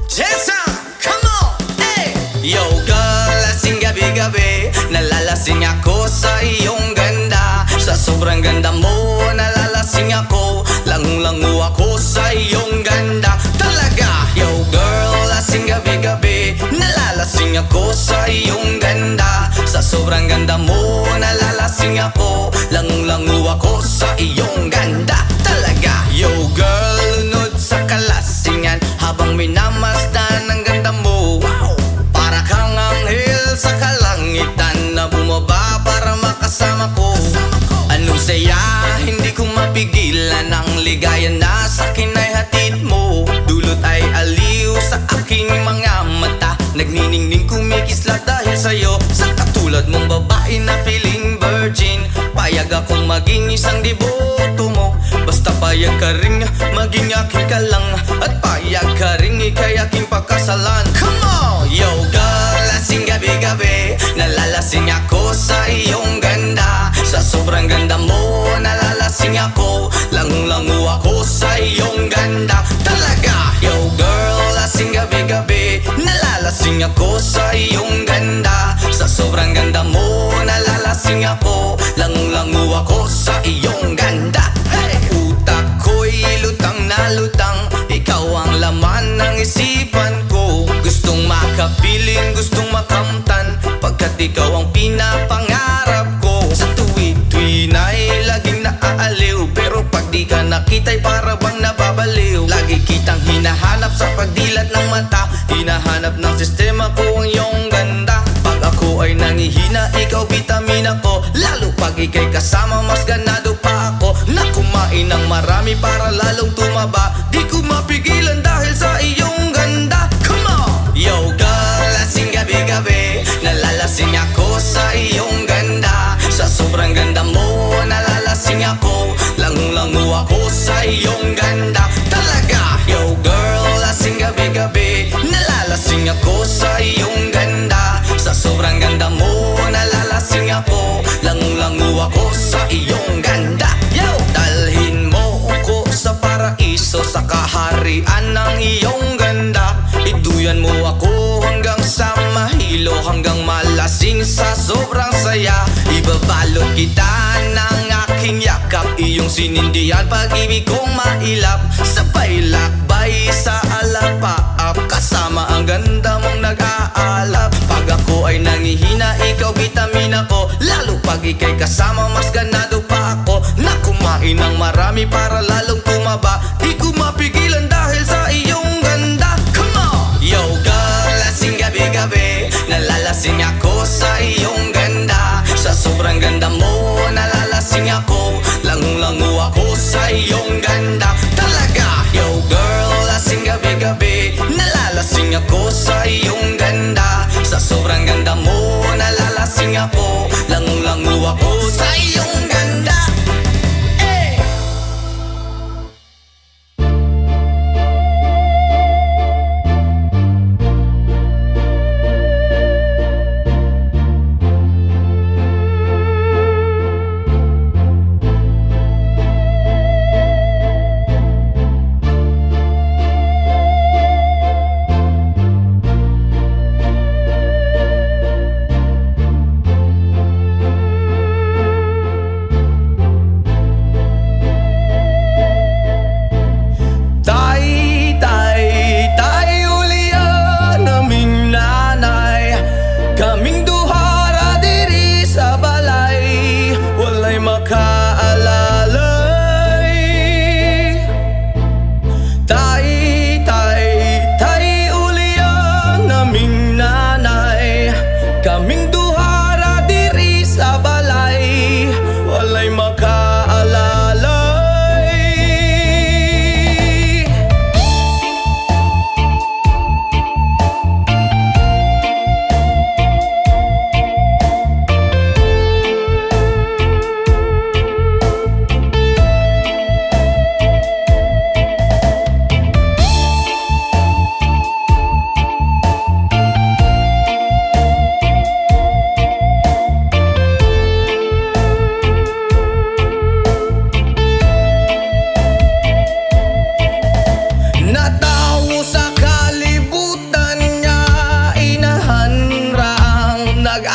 Jason, come on, hey! Yo girl, lasing gabi-gabi, nalalasing ako sa iyong ganda. Sa sobrang ganda mo, nalalasing ako, langung-langu ako sa iyong ganda. Talaga, yo girl, lasing gabi-gabi, nalalasing ako sa iyong ganda. Sa sobrang ganda mo, nalalasing ako, langung-langu ako sa iyong ganda. Talaga, yo girl, lunod sa kalasingan habang minamasdan ang ganda mo. Wow! Para kang anghel sa kalangitan na bumaba para makasama ko. Anong saya, hindi ko mapigilan ang ligaya na sa akin ay hatid mo. Dulot ay aliw sa aking mga mata, nagniningning kumikislat dahil sa'yo. Sa katulad mong babae na feeling virgin, payag akong maging isang deboto mo. Basta payag ka rin maging akin ka lang, at payag ka rin ikay aking pagkasalan. Come on! Yo girl, lasing gabi-gabi, nalalasing ako sa iyong ganda. Sa sobrang ganda mo, nalalasing ako, langung-langu ako sa iyong ganda. Talaga, yo girl, lasing gabi-gabi, nalalasing ako sa iyong ganda. Sa sobrang ganda mo, nalalasing ako, langung-langu ako sa iyong ganda. Hey! Utak ko'y lutang na lutang, ikaw ang laman ng isipan ko. Gustong makapiling, gustong makamtan, pagkat ikaw ang pinapangarap ko. Sa tuwi-tuwi na'y laging naaaliw, pero pag di ka nakita'y para bang nababaliw. Lagi kitang hinahanap sa pagdilat ng mata, hinahanap ng sistema ko ang iyong ganda. Pag ako ay nangihina, ikaw vitamina ko, lalo pag ika'y kasama mas ganado pa ako. Na kumain ng marami para lalong tumaba, di ko mapigilan dahil sa iyong ganda. Come on! Yo girl, lasing gabi-gabi, nalalasing ako sa iyong ganda. Sa sobrang ganda mo, nalalasing ako, langung-langu ako sa iyong ganda. Talaga, yo girl, lasing gabi-gabi, nalalasing ako sa iyong ganda. Sa sobrang ganda mo, nalalasing ako, langung-langu ako sa iyong ganda. Yo! Dalhin mo ko sa paraiso, sa kaharian ng iyong ganda. Iduyan mo ako hanggang sa mahilo, hanggang malasing sa sobrang saya. Ibabalot kita ng aking yakap, iyong sinindihan pag-ibig kong mailap. Sabay lakbay sa alapaap, kasama ang ganda mong nag-aalap. Pag ako ay nangihina, ikaw vitamina ko, lalo pag ika'y kasama mas ganado pa ako. Na kumain ng marami para lalong tumaba, di ko mapigilan dahil sa iyong ganda. Come on! Yo girl, lasing gabi-gabi, nalalasing ako sa iyong ganda. Sa sobrang ganda mo, nalalasing ako, langung-langu ako sa iyong ganda. Talaga, yo girl, lasing gabi-gabi, nalalasing ako sa iyong ganda. Sa sobrang ganda mo, nalalasing ako, langung-langu ako sa iyong ganda.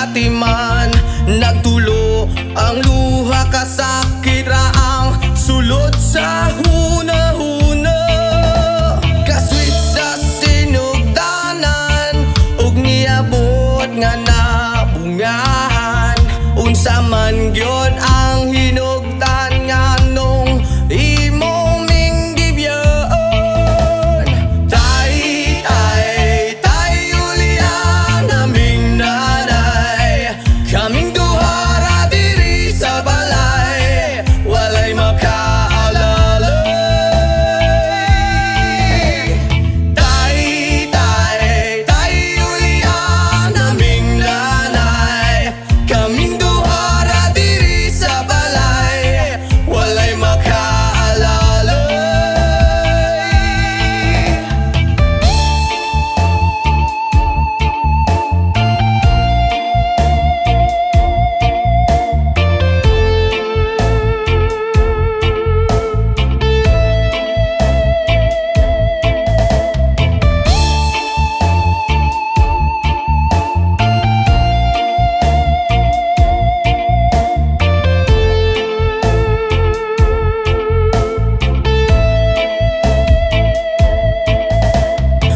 atiman nagtulo ang luha kasakit ra ang sulod sa hunahuna. Kasweet sa sinugdanan ug niabot nga nabungahan. Unsa man gyud ang hinugdan nganong imong minggibyon. Tay Julian aming nanay, kaming duha ra diri sa balay, walay makaalalay. Tay Julian aming nanay, kaming duha ra diri sa balay, walay makaalalay.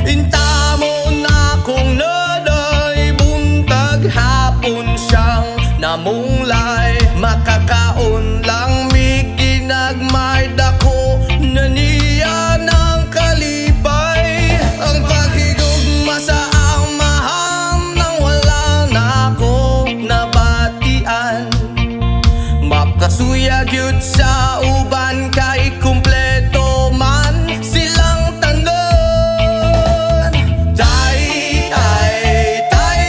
Intamon akong naday, buntag hapon siyang namunglay. Makakaon lang mi ginagmay, dako na niya ng kalipay. Ang paghigugma sa amahan nang wala na ako nabatian. Makasuya gyud sa uban kay kumpleto man silang tanan. Tay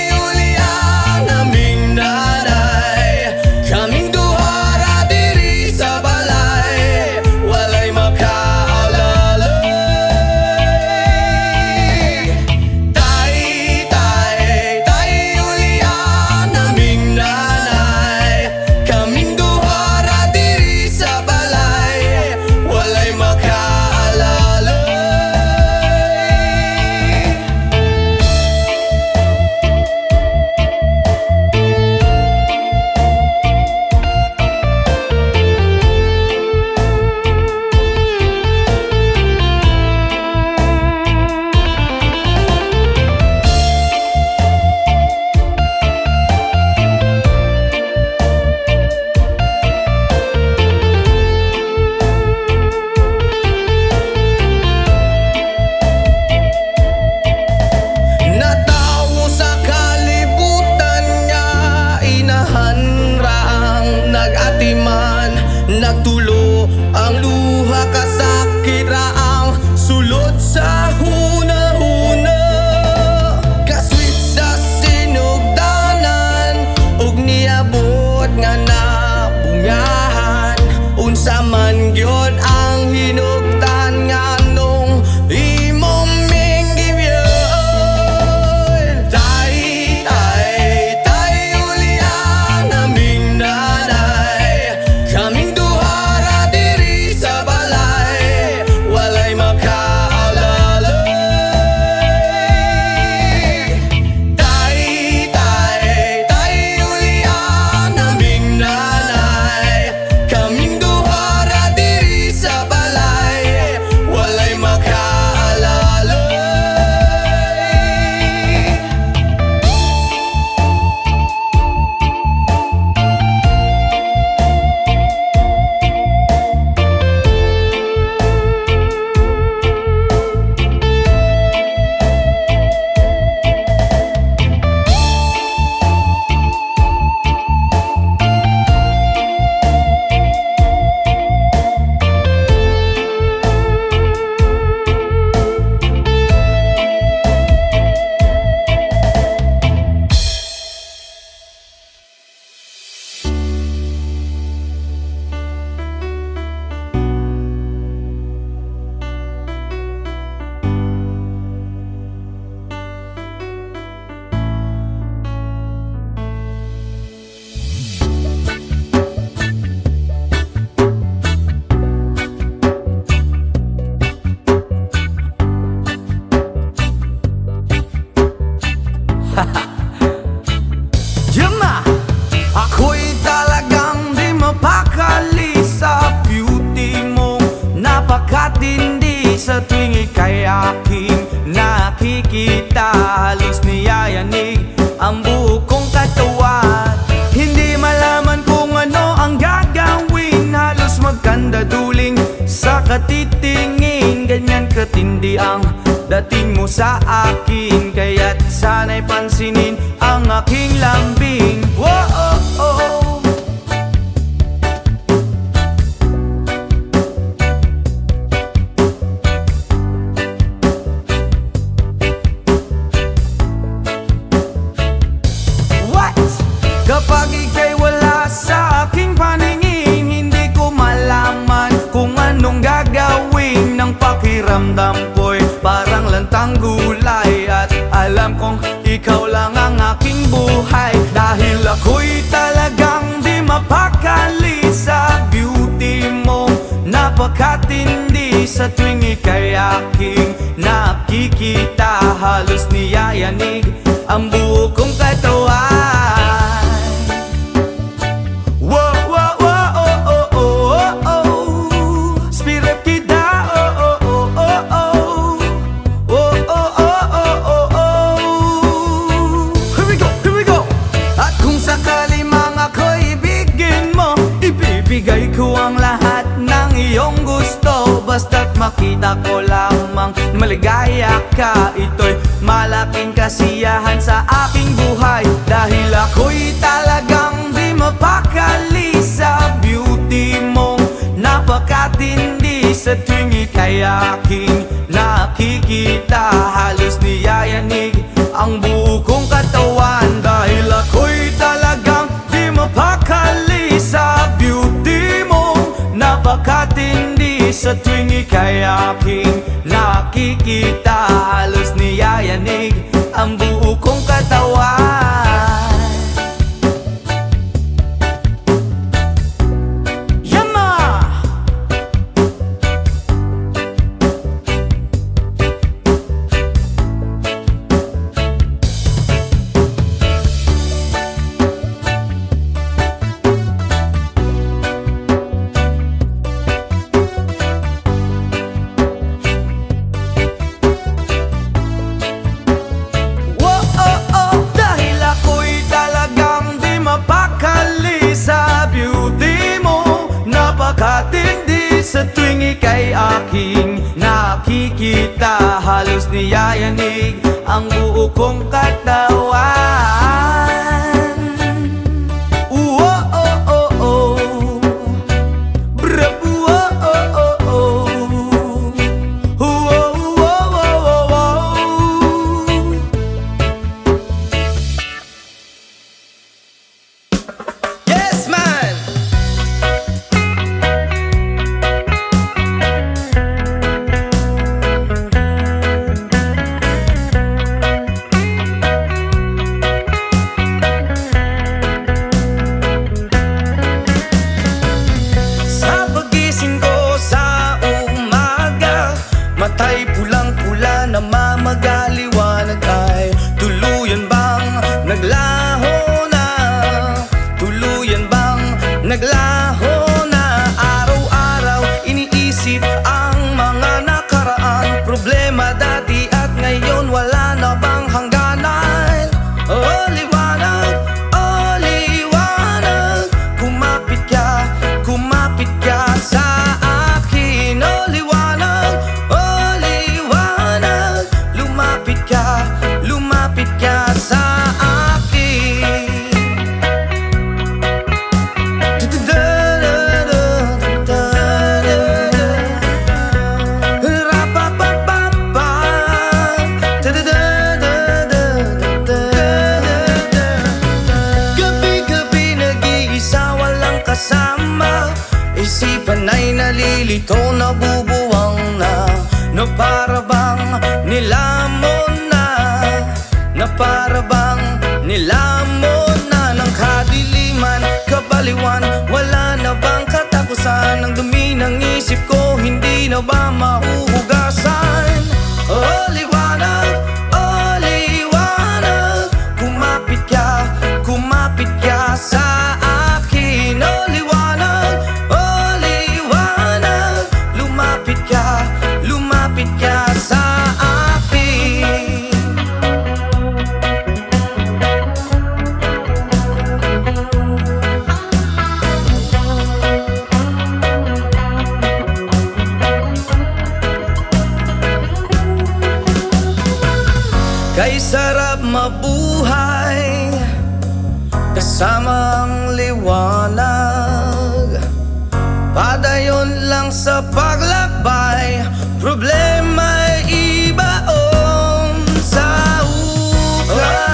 Julian aming nanay, kaming duha ra diri sa balay, walay makaalalay. Tay Julian aming nanay, kaming duha ra diri sa napakatindi sa tuwing ika'y aking nakikita. Halos niyayanig ang buo kong katawan. Hindi malaman kung ano ang gagawin, halos magkandaduling sa katitingin. Ganyan katindi ang dating mo sa akin, kaya't sana'y pansinin ang aking lambing. Whoa, oh, oh. Kapag ika'y wala sa aking paningin, hindi ko malaman kung anong gagawin. Ng pakiramdam ko'y parang lantang gulay, at alam kong ikaw lang ang aking buhay. Dahil ako'y talagang di mapakali sa beauty mo, napakatindi sa tuwing ika'y aking nakikita. Halos niyayanig ang buo kong katawan. Ibigay ko ang lahat ng iyong gusto, basta't makita ko lamang maligaya ka. Ito'y malaking kasiyahan sa aking buhay, dahil ako'y talagang di mapakali sa beauty mong napakatindi. Sa tuwing ika'y aking nakikita, halos niyayanig ang buo kong katawan. Dahil ako'y talagang di mapakali sa beauty mo, napakatindi. Sa tuwing ika'y aking nakikita, halos niyayanig ang buo kong katawan. Yama! Napakatindi sa tuwing ika'y aking nakikita, halos niyayanig ang buo kong katawan. Oh, oh, oh, oh. Bravo, oh, oh, oh, oh. Oh, oh, oh, oh, oh. Yes, man! Matay pulang-pula na mamagaliwanag ay tuluyan bang naglaho na? Tuluyan bang naglaho na? Araw-araw iniisip ang mga nakaraan, problema dati at ngayon, wala na bang hangganan? Oh, liwanag, oh, liwanag, kumapit ka sa akin. Oh, liwanag, lumapit ka sa akin. Gabi-gabi nag-iisa, walang kasama, isipan ay nalilito, nabubuwang na. Na para bang nilamon na, na para bang nilamon na ng kadiliman, kabaliwan. Wala na bang katapusan? Ang dumi ng isip ko, hindi na ba mahuhugasan? Oh, liwanag, kumapit ka sa akin. Oh, liwanag, lumapit ka kasamang liwanag. Padayon lang sa paglakbay, problema'y ibaon sa ukay.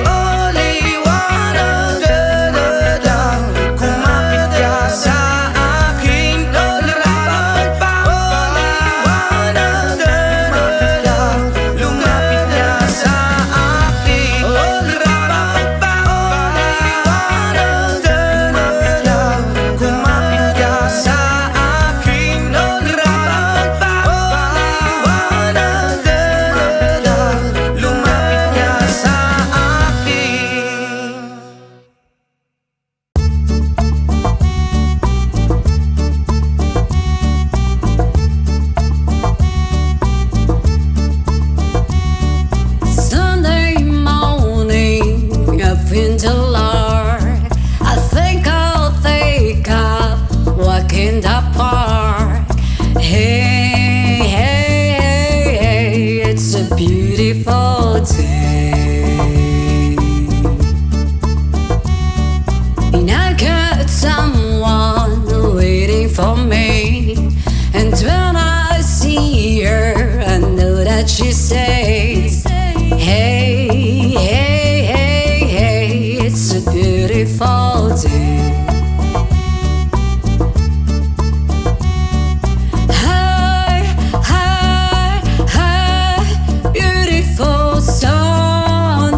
O liwanag, dadadang kumapit ka sa akin. O liwanag, o liwanag, dadadang lumapit ka sa akin. O liwanag, o liwanag, dadadang kumapit ka sa akin. O liwanag, o liwanag, dadadang lumapit ka sa akin. Sunday morning, up in the Lord. I think I'll take up walk in the park. Hey, hey, hey, hey, it's a beautiful day. And I got someone waiting for me. And when I see her, I know that she says, hey, hey, hey, hey, it's a beautiful day. Hi, hi, hi, beautiful Sunday.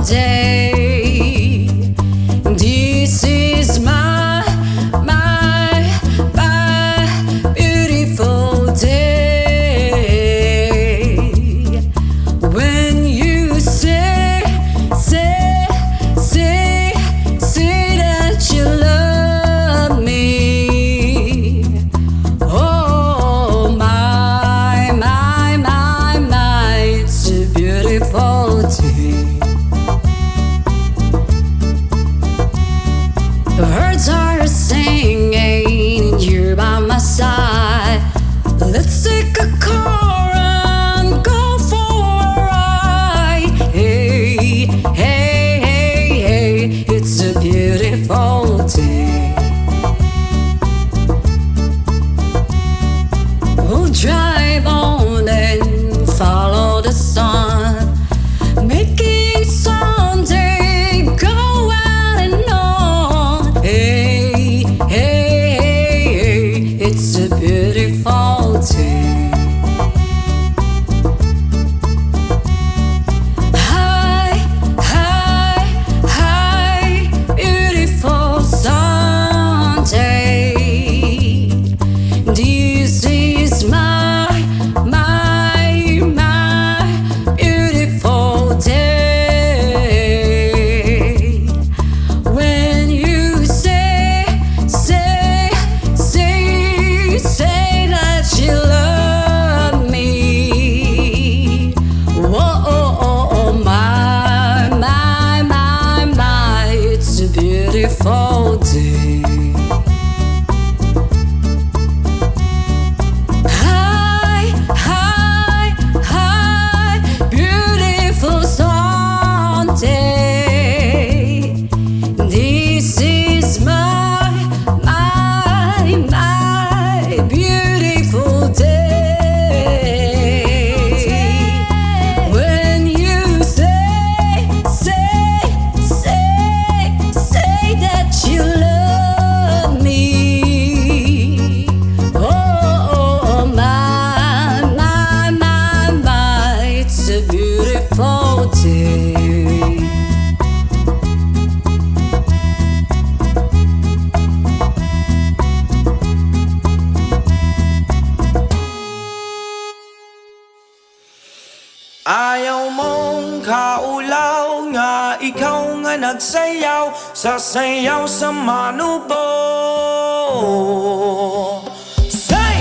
This is my beautiful day. When you say that you love me. Oh my, it's a beautiful day. The birds are singing, you're by my side. Let's take a car and go for a ride. Hey, hey, hey, hey, it's a beautiful day. We'll drive on and follow the sun, making Sunday go on and on. Hey, hey, hey, hey, it's a beautiful day. Hi, hi, hi, beautiful Sunday. This is my beautiful day. When you say that you love me. Whoa, my, it's a beautiful day. Hi, hi, hi, beautiful Sunday. This is my beautiful day. When you say that you love me. Oh my, it's a beautiful day. Ayaw mong kaulaw nga ikaw nga nagsayaw sa sayaw sa manubo. Say!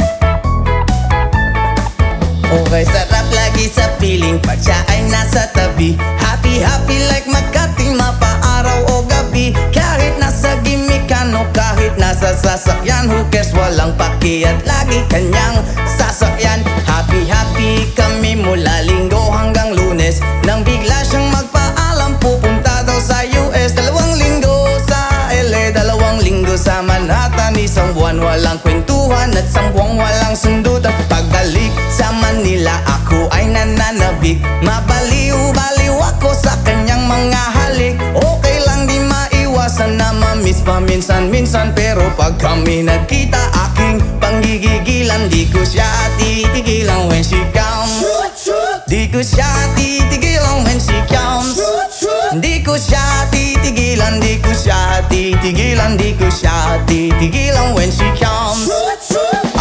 Okay, sarap lagi sa piling pag siya ay nasa tabi. Happy, happy like Makati, mapaaraw o gabi. Kahit nasa gimikan o kahit nasa sasakyan, who cares, walang paki at lagi kanyang sasakyan. Happy, happy kami mula Linggo hanggang Lunes. Nang bigla siyang magpaalam, pupunta daw sa US. 2 linggo sa LA, 2 linggo sa Manhattan. Isang buwan walang kwentuhan at 1 buwang walang sundutan. Pagbalik sa Manila, ako ay nananabik. Mabaliw-baliw ako sa kanyang mga halik. Okay lang di maiwasan na mamiss paminsan-minsan, pero pag kami nagkita, aking panggigigilan. Di ko siya titigilan when she comes. Di ko siya titigilan when she comes. Di ko siya titigilan, di ko siya titigilan, di ko siya titigilan when she comes.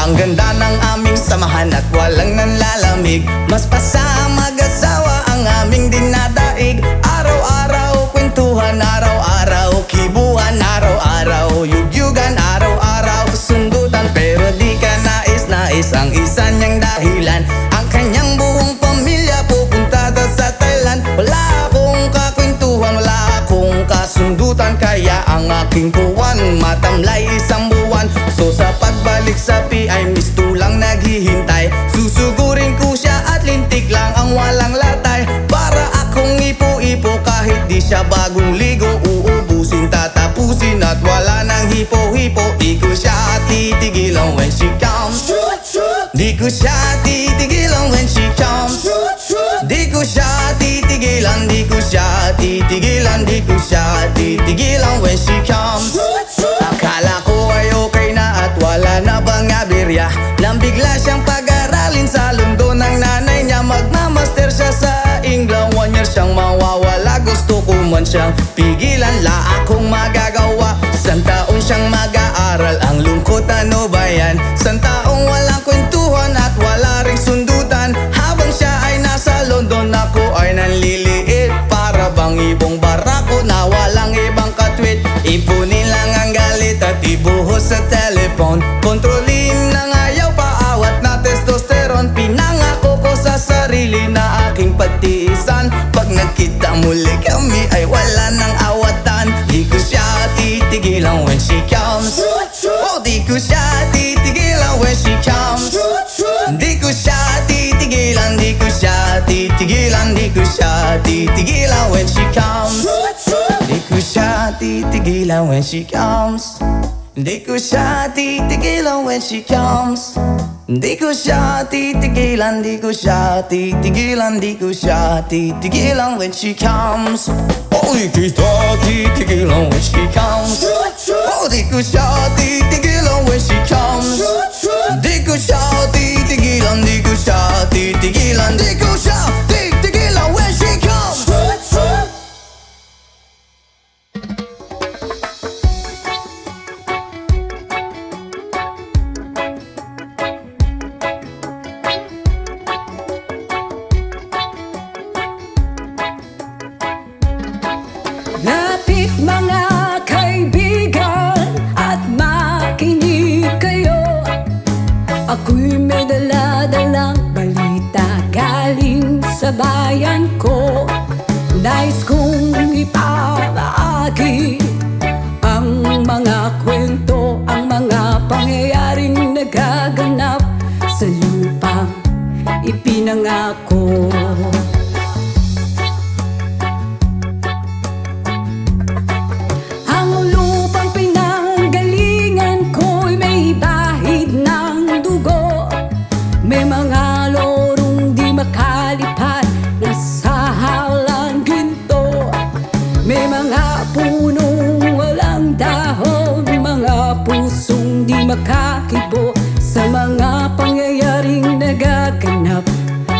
Ang ganda ng aming samahan at walang nanlalamig. Mas pasa mag-asawa ang aming dinadaig. Araw-araw kwentuhan, araw-araw kibuhan, araw-araw yugyugan, araw-araw sundutan. Pero di ka nais-nais ang isa niyang dahilan. Ang kanyang buong pamilya pupunta daw sa Thailand. Wala akong kakwentuhan, wala akong kasundutan. Kaya ang aking buwan matamlay 1 buwan. So sa pagbalik sa PI, misto lang naghihintay. Susugurin ko siya at lintik lang ang walang latay. Para akong ipo-ipo kahit di siya bagong ligo. Uubusin, tatapusin at wala nang hipo-hipo. Di ko siya titigilan when she comes. Di ko siya titigilan when she comes. Di ko siya titigilan, di ko siya titigilan, di ko siya titigilan when she comes. Akala ko ay okay na at wala na bang aberya. Nang bigla siyang pag-aralin sa London ng nanay niya. Magmamaster siya sa England, 1 year siyang mawawala. Gusto ko man siyang pigilan, la akong magagawa. 1 taon siyang mag-aaral, ang lungkot ano ba yan? 1 taong walang kwentuhan at wala ring sundutan. Habang siya ay nasa London, ako ay nanliliit. Para bang ibong barako na walang ibang katwit. Ipunin lang ang galit at ibuhos sa telephone. Kontrolin ng ayaw, paawat na testosterone. Pinangako ko sa sarili na aking pagtiisan. Pag nagkita muli kami ay wala nang awatan. Di ko siya titigilan when she comes. Oh, di ko siya titigilan when she comes. Di ko siya titigilan, di ko siya titigilan, di ko siya titigilan when she comes. Di ko siya titigilan when she comes. Di ko siya titigilan when she comes. Di ko siya titigilan, di ko siya titigilan, di ko siya titigilan when she comes. Oh, di ko siya titigilan when she comes. Oh, di ko siya titigilan when she comes. Di ko siya titigilan, di ko siya titigilan, di ko siya titigilan when she comes. Lapit mga kaibigan at makinig kayo. Ako'y may dala-dalang balita galing sa bayan ko. Nais kong ipamahagi ang mga kwento, ang mga pangyayaring nagaganap sa lupang ipinangako. Ang lupang pinanggalingan ko'y may bahid ng dugo. May mga lorong di makalipad na sa halang ginto. May mga punong walang dahon, mga pusong di makakibo sa mga pangyayaring nagaganap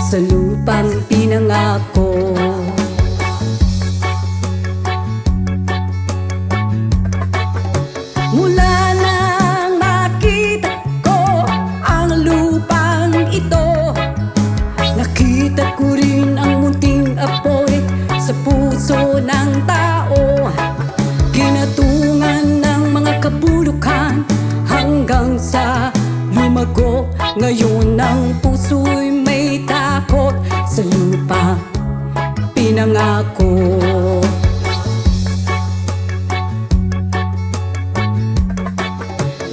sa lupang pinangako. Mula nang makita ko ang lupang ito, nakita ko rin ang munting apoy sa puso ng tao. Kinatungan ng mga kabulukan hanggang sa lumago. Ngayon ang puso'y may sa lupa pinangako.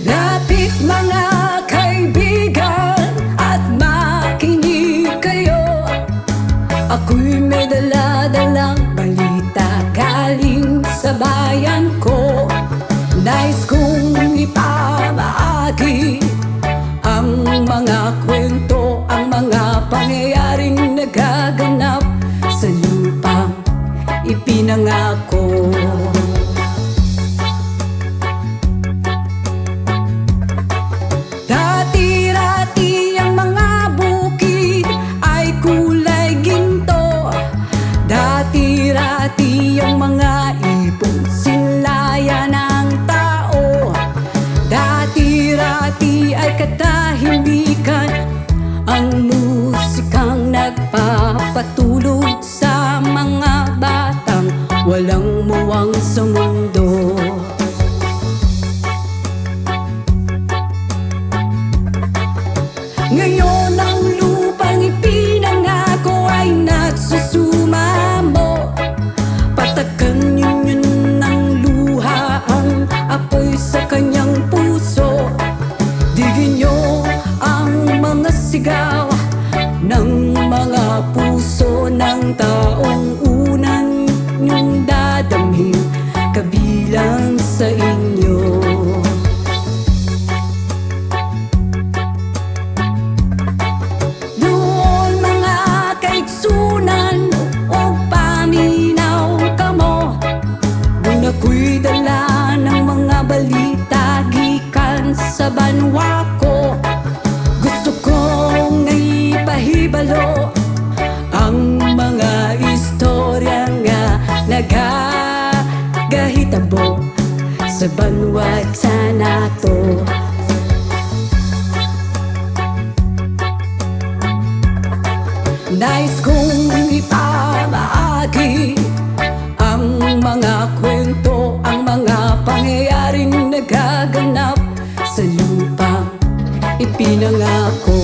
Lapit mga kaibigan at makinig kayo. Ako'y may dala-dalang balita galing sa bayan ko. Nais kong ipamahagi ang mga kwento, ang mga pangyayaring nagaganap sa lupang ipinangako. Dati-rati ang mga bukid ay kulay ginto. Dati-rati ang mga ibong sinlaya ng tao. Dati-rati ay katahimikan ang musikang nagpapatulog sa mga batang walang muwang sa mundo. Ngayon ang lupang ipinangako ay nagsusumamo. Patakan yun ng luha ang apoy sa kanyang puso. Digin nyo ang mga sigaw ng mga puso ng taong unan nyong dadamhin kabilang sa inyo. Doon mga kaigsunan o paminaw kamo. Doon ako'y dala ng mga balita gikan sa banwa ko. Gusto kong naipahibalo ang mga istorya nga nagagahitabo sa banwag sa nato. Nais kong ipamahagi ang mga kwento, ang mga pangyayaring nagaganap sa lupang ipinangako.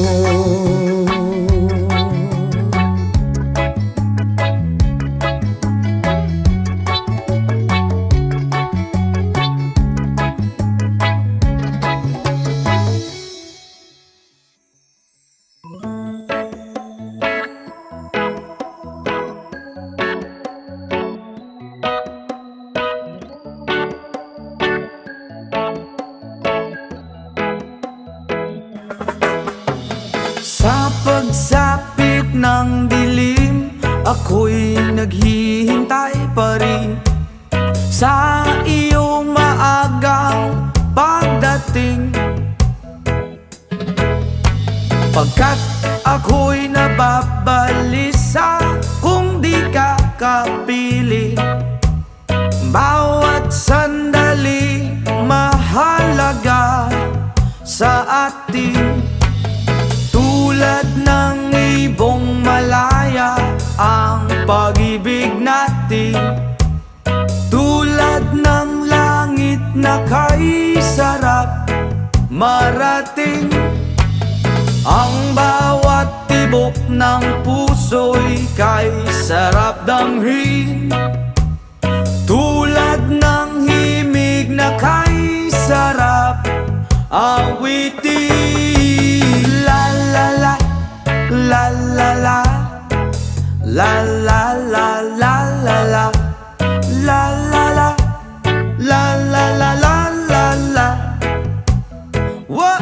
Sa pagsapit ng dilim, ako'y naghihintay pa rin sa iyong maagang pagdating. Pagkat ako'y nababalisa kung di ka kapiling. Bawat sandali mahalaga sa atin. Tulad ng ibong malaya ang pag-ibig natin. Tulad ng langit na kay sarap marating. Ang bawat tibok ng puso'y kay sarap damhin. Tulad ng himig na kay sarap awitin. La la la, la la la, la la la la la la, la la la, la la la la la la. Whoa.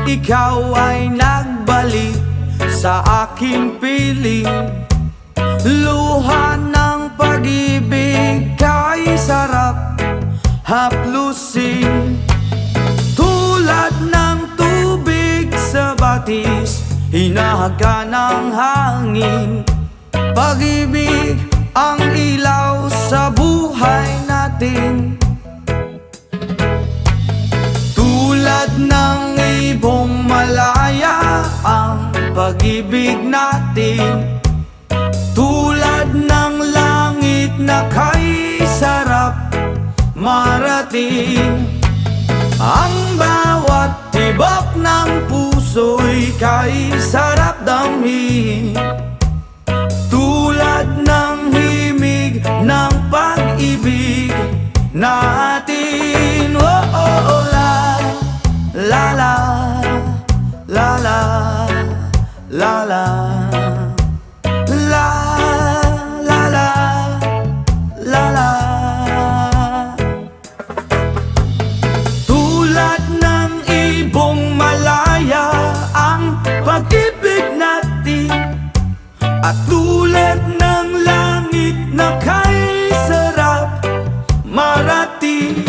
Ikaw ay nagbalik sa aking piling. Luha ng pag-ibig kay sarap haplusin. Tulad ng tubig sa batis, hinahaga ng hangin. Pag-ibig ang ilaw sa buhay natin. Tulad ng ibong malaya ang pag-ibig natin, tulad ng langit na kay sarap marating. Ang bawat tibok ng puso'y kay sarap damhin, tulad ng himig ng pag-ibig natin. Oh, oh, oh, la, la, la, la, la, la, la, la, la, la, la, la. Tulad ng ibong malaya ang pag-ibig natin, at tulad ng langit na kay sarap marating.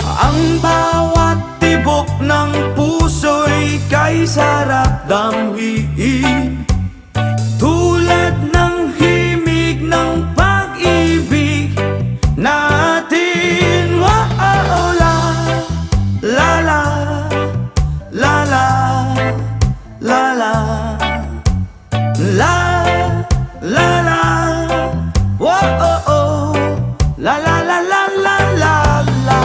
Ang bawat tibok ng puso'y kay sarap damhin, tulad ng himig ng pag-ibig natin. Oh, oh, oh, la, la, la, la, la, la, la, la, la, la, oh, oh, oh, la, la, la, la, la, la, la.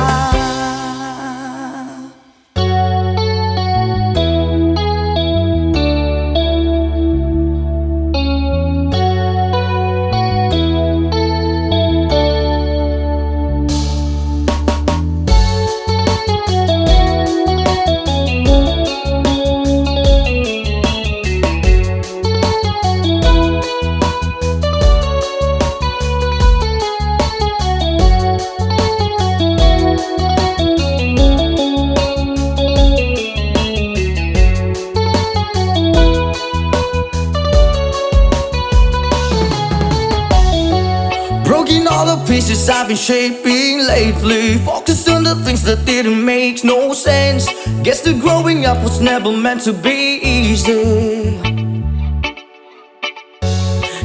Broken all the pieces I've been shaping lately, focused on the things that didn't make no sense. Guess the growing up was never meant to be easy.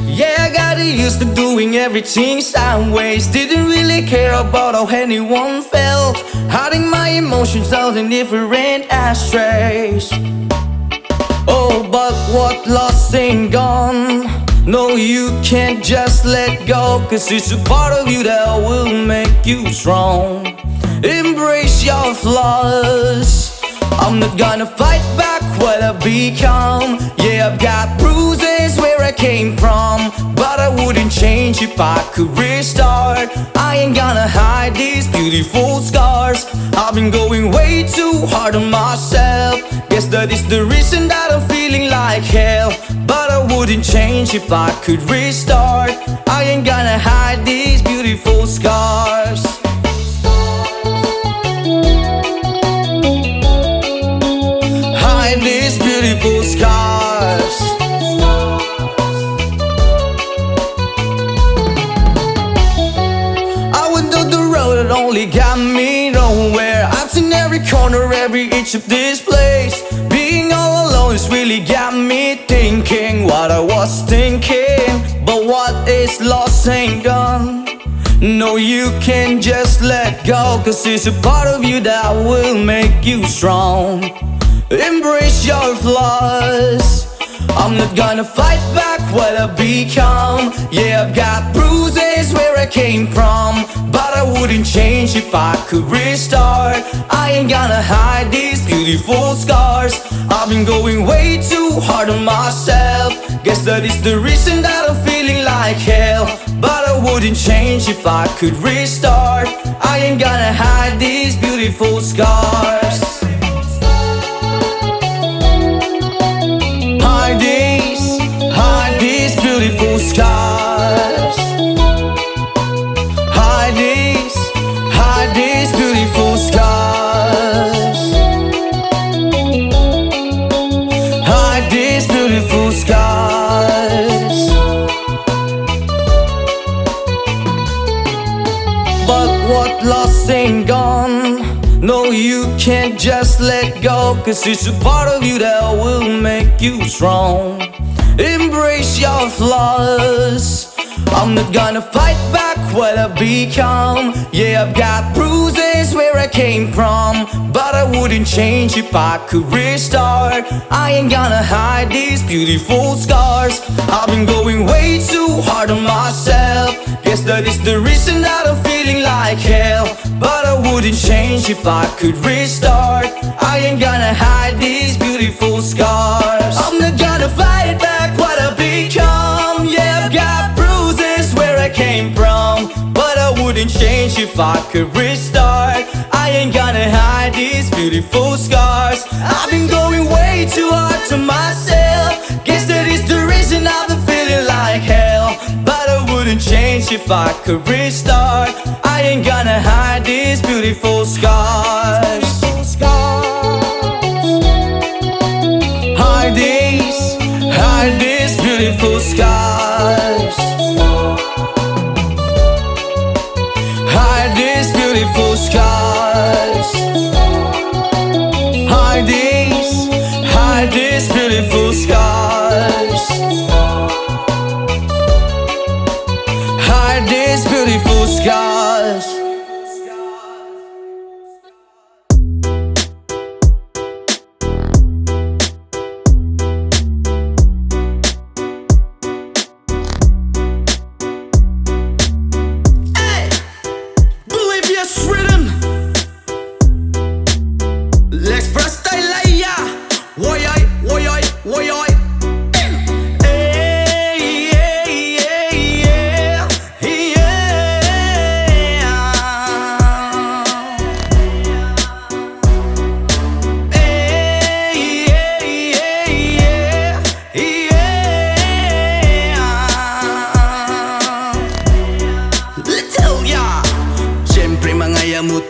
Yeah, I got used to doing everything sideways, didn't really care about how anyone felt, hiding my emotions out in different ashtrays. Oh, but what lost ain't gone. No, you can't just let go, 'cause it's a part of you that will make you strong. Embrace your flaws. I'm not gonna fight back what I become. Yeah, I've got bruises where I came from, but I wouldn't change if I could restart. I ain't gonna hide these beautiful scars. I've been going way too hard on myself. Guess that is the reason that I'm feeling like hell, but I wouldn't change if I could restart. I ain't gonna hide these beautiful scars. Hide these beautiful scars. I went down the road that only got me nowhere. I've seen every corner, every inch of this place. Being all alone has really got me thinking what I was thinking. But what is lost ain't gone. No, you can't just let go, 'cause it's a part of you that will make you strong. Embrace your flaws. I'm not gonna fight back what I become. Yeah, I've got bruises where I came from, but I wouldn't change if I could restart. I ain't gonna hide these beautiful scars. I've been going way too hard on myself. Guess that is the reason that I'm feeling like hell, but I wouldn't change if I could restart. I ain't gonna hide these beautiful scars. Hide these beautiful scars. Hide these beautiful scars. Hide these beautiful scars. But what lost ain't gone. No, you can't just let go, 'cause it's a part of you that will make you strong. Embrace your flaws. I'm not gonna fight back what I become. Yeah, I've got bruises where I came from, but I wouldn't change if I could restart. I ain't gonna hide these beautiful scars. I've been going way too hard on myself. Guess that is the reason that I'm feeling like hell, but I wouldn't change if I could restart. I ain't gonna hide these beautiful scars. I'm not gonna fight back what I become. Yeah, I've got bruises where I came from, but I wouldn't change if I could restart. I ain't gonna hide these beautiful scars. I've been going way too hard to myself. Guess that is the reason I've been feeling like hell, but I wouldn't change if I could restart. I ain't gonna hide these beautiful scars. Hide these beautiful scars. Hide these beautiful scars. Hide these beautiful scars. Hide these beautiful scars.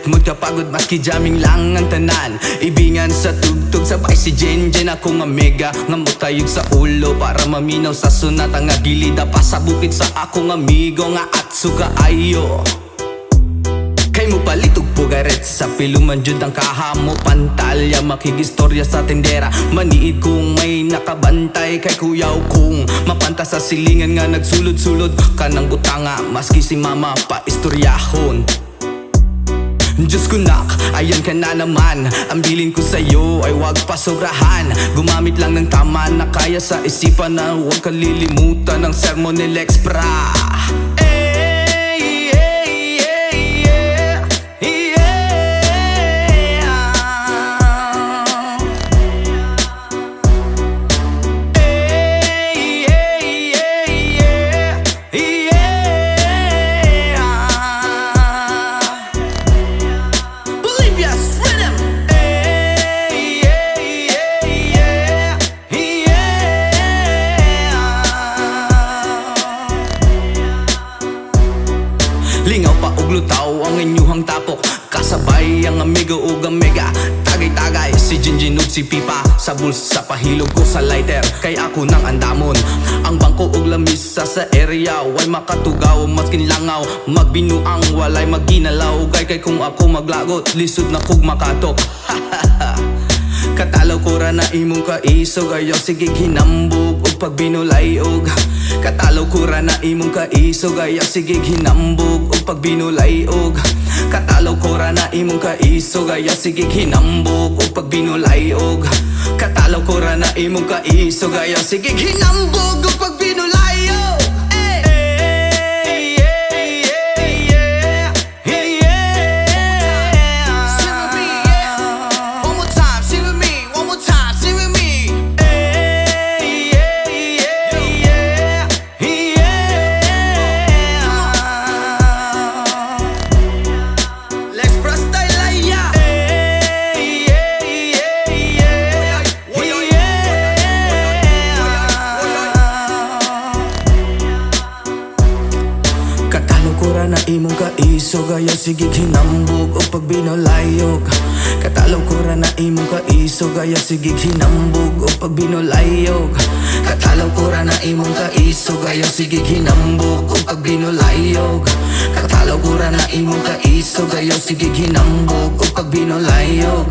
Mut kapagod maski jamming lang ang tanan. Ibingan sa tugtog sabay si Jenjen. Ako nga mega nga mutayog sa ulo para maminaw sa sunata nga gilida pa sa bukid sa akong amigo nga Atsuga ayo. Kay mo palitog pugaret sa piluman jud ang kahamo pantalya. Makigistorya sa tendera maniid kung may nakabantay. Kay kuyaw kung mapanta sa silingan nga nagsulod-sulod kanang butanga maski si mama pa istoryahon. Diyos ko nak, ayan ka na naman. Ang bilin ko sa'yo ay wag pasobrahan. Gumamit lang ng tama na kaya sa isipan na huwag kalilimutan ng sermon ni Lex Pra. Lingaw pa og lutaw ang inyuhang tapok. Kasabay ang amigo ug ang mega. Tagay-tagay si Jinjin ug si Pipa. Sa bulsa pahilog ko sa lighter kay ako nang andamon. Ang bangko ug lamisa sa area way makatugaw maskin langaw. Magbinuang walay maginalaw. Kay kung ako maglagot lisod na kog makatok. Katalaw ko ra na imong kaisog. Ayaw sige hinambog og pagbinulay og. Katalaw ko ra na imong kaisog. Ayaw sige hinambog og pagbinulay og. Katalaw ko ra na imong kaisog. Ayaw sige hinambog og pagbinulay og. Katalaw ko ra na imong kaisog. Ayaw sige hinambog og pagbinulay og. Na imong kaisog ayaw sige hinambog o pagbinolayog. Katalaw ko ra na imong kaisog ayaw sige hinambog o pagbinolayog. Katalaw ko ra na imong kaisog ayaw sige hinambog o pagbinolayog. Katalaw ko ra na imong kaisog ayaw sige hinambog o pagbinolayog.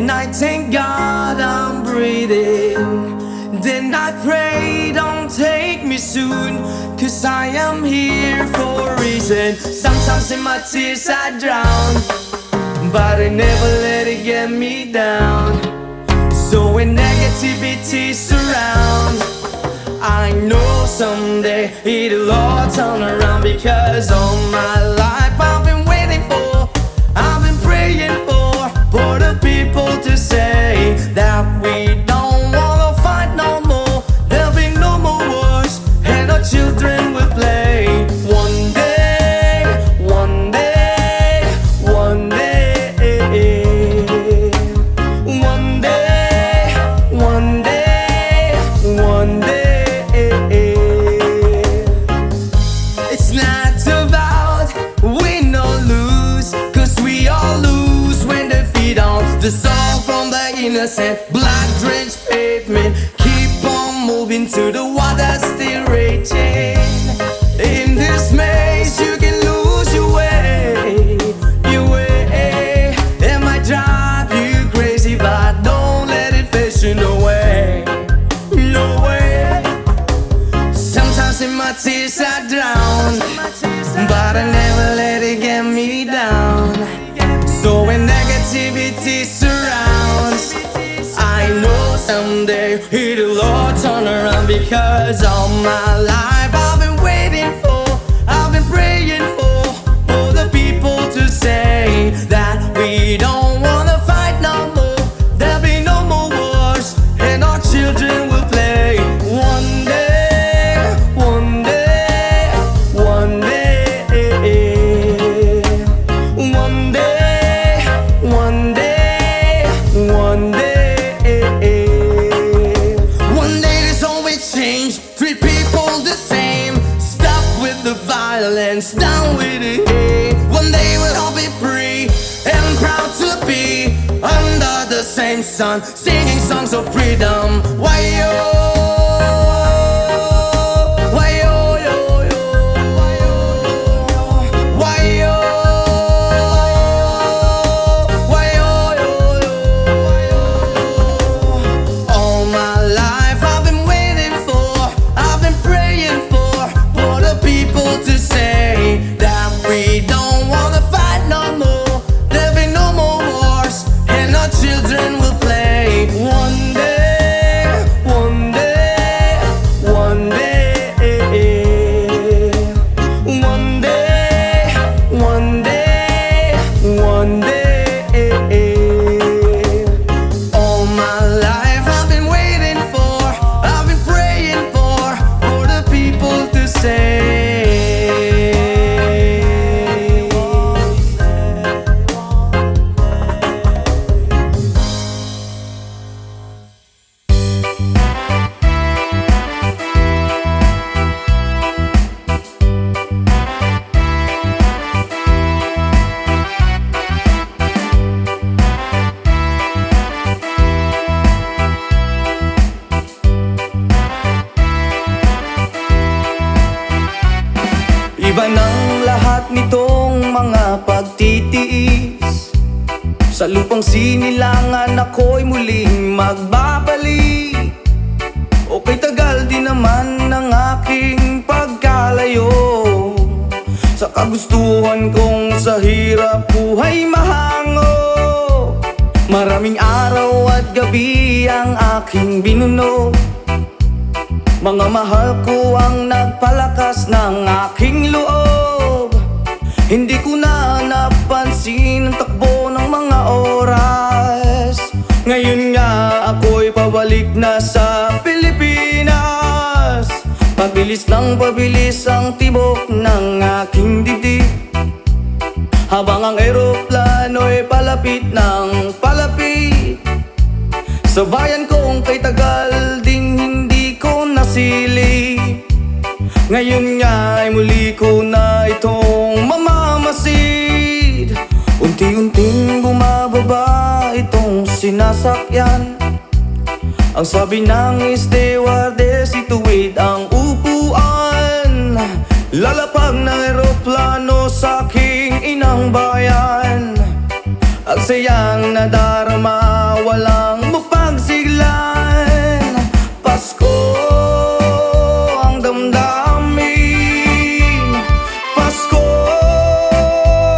and I thank God I'm breathing. Then I pray, don't take me soon, 'cause I am here for a reason. Sometimes in my tears I drown, but I never let it get me down. So when negativity surrounds, I know someday it'll all turn around. Because all my life I've been waiting for, I've been praying for the people to say that we don't wanna fight no more. There'll be no more wars, and our children will play. One day, one day, one day, one day, one day, one day. It's not about win or lose, 'cause we all lose when they feed on the soul from the innocent. Blood-drenched pavement, keep on moving to the water still raging. In this maze you can lose your way, your way. It might drive you crazy, but don't let it face you, no way, no way. Sometimes in my tears I drown, but I never let it get me down. So when negativity surrounds, I know someday it'll all turn around. Because all my life I've been waiting for, I've been praying for the people to say that we don't wanna fight no more. There'll be no more wars, and our children will play. One day, one day, one day, one day, one day, one day. One day there's always change, treat people the same. Stop with the violence, down with the hate. One day we'll all be free and proud to be under the same sun, singing songs of freedom. Why yo? Why yo yo yo? Why yo? Why yo yo yo? All my life I've been waiting for, I've been praying for the people to say that we don't wanna fight no more. There'll be no more wars, and our children will play. One day, one day, one day, one day, one day, one day. All my life I've been waiting for, I've been praying for the people to say. Iba ng lahat nitong mga pagtitiis, sa lupang sinilangan ako'y muling magbabalik. Okay, tagal din naman ng aking pagkalayo sa kagustuhan kong sa hirap buhay mahango. Maraming araw at gabi ang aking binuno, mga mahal ko ang nagpalakas ng aking loob. Hindi ko na napansin ang takbo ng mga oras. Ngayon nga ako'y pabalik na sa Pilipinas. Pabilis ng pabilis ang tibok ng aking dibdib, habang ang eroplano'y palapit ng palapit. Sa bayan kong kay tagal ding hindi ko nasilip, ngayon nga ay muli ko na itong mamamasid. Unti-unting bumababa itong sinasakyan. Ang sabi ng stewardess, ituwid ang upuan. Lalapag ng eroplano sa aking inang bayan. Ang sayang nadarama, walang mapagsiglan. Pasko ang damdamin, Pasko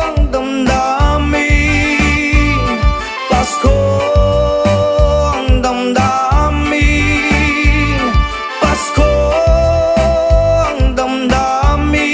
ang damdamin, Pasko ang damdamin, Pasko ang damdamin.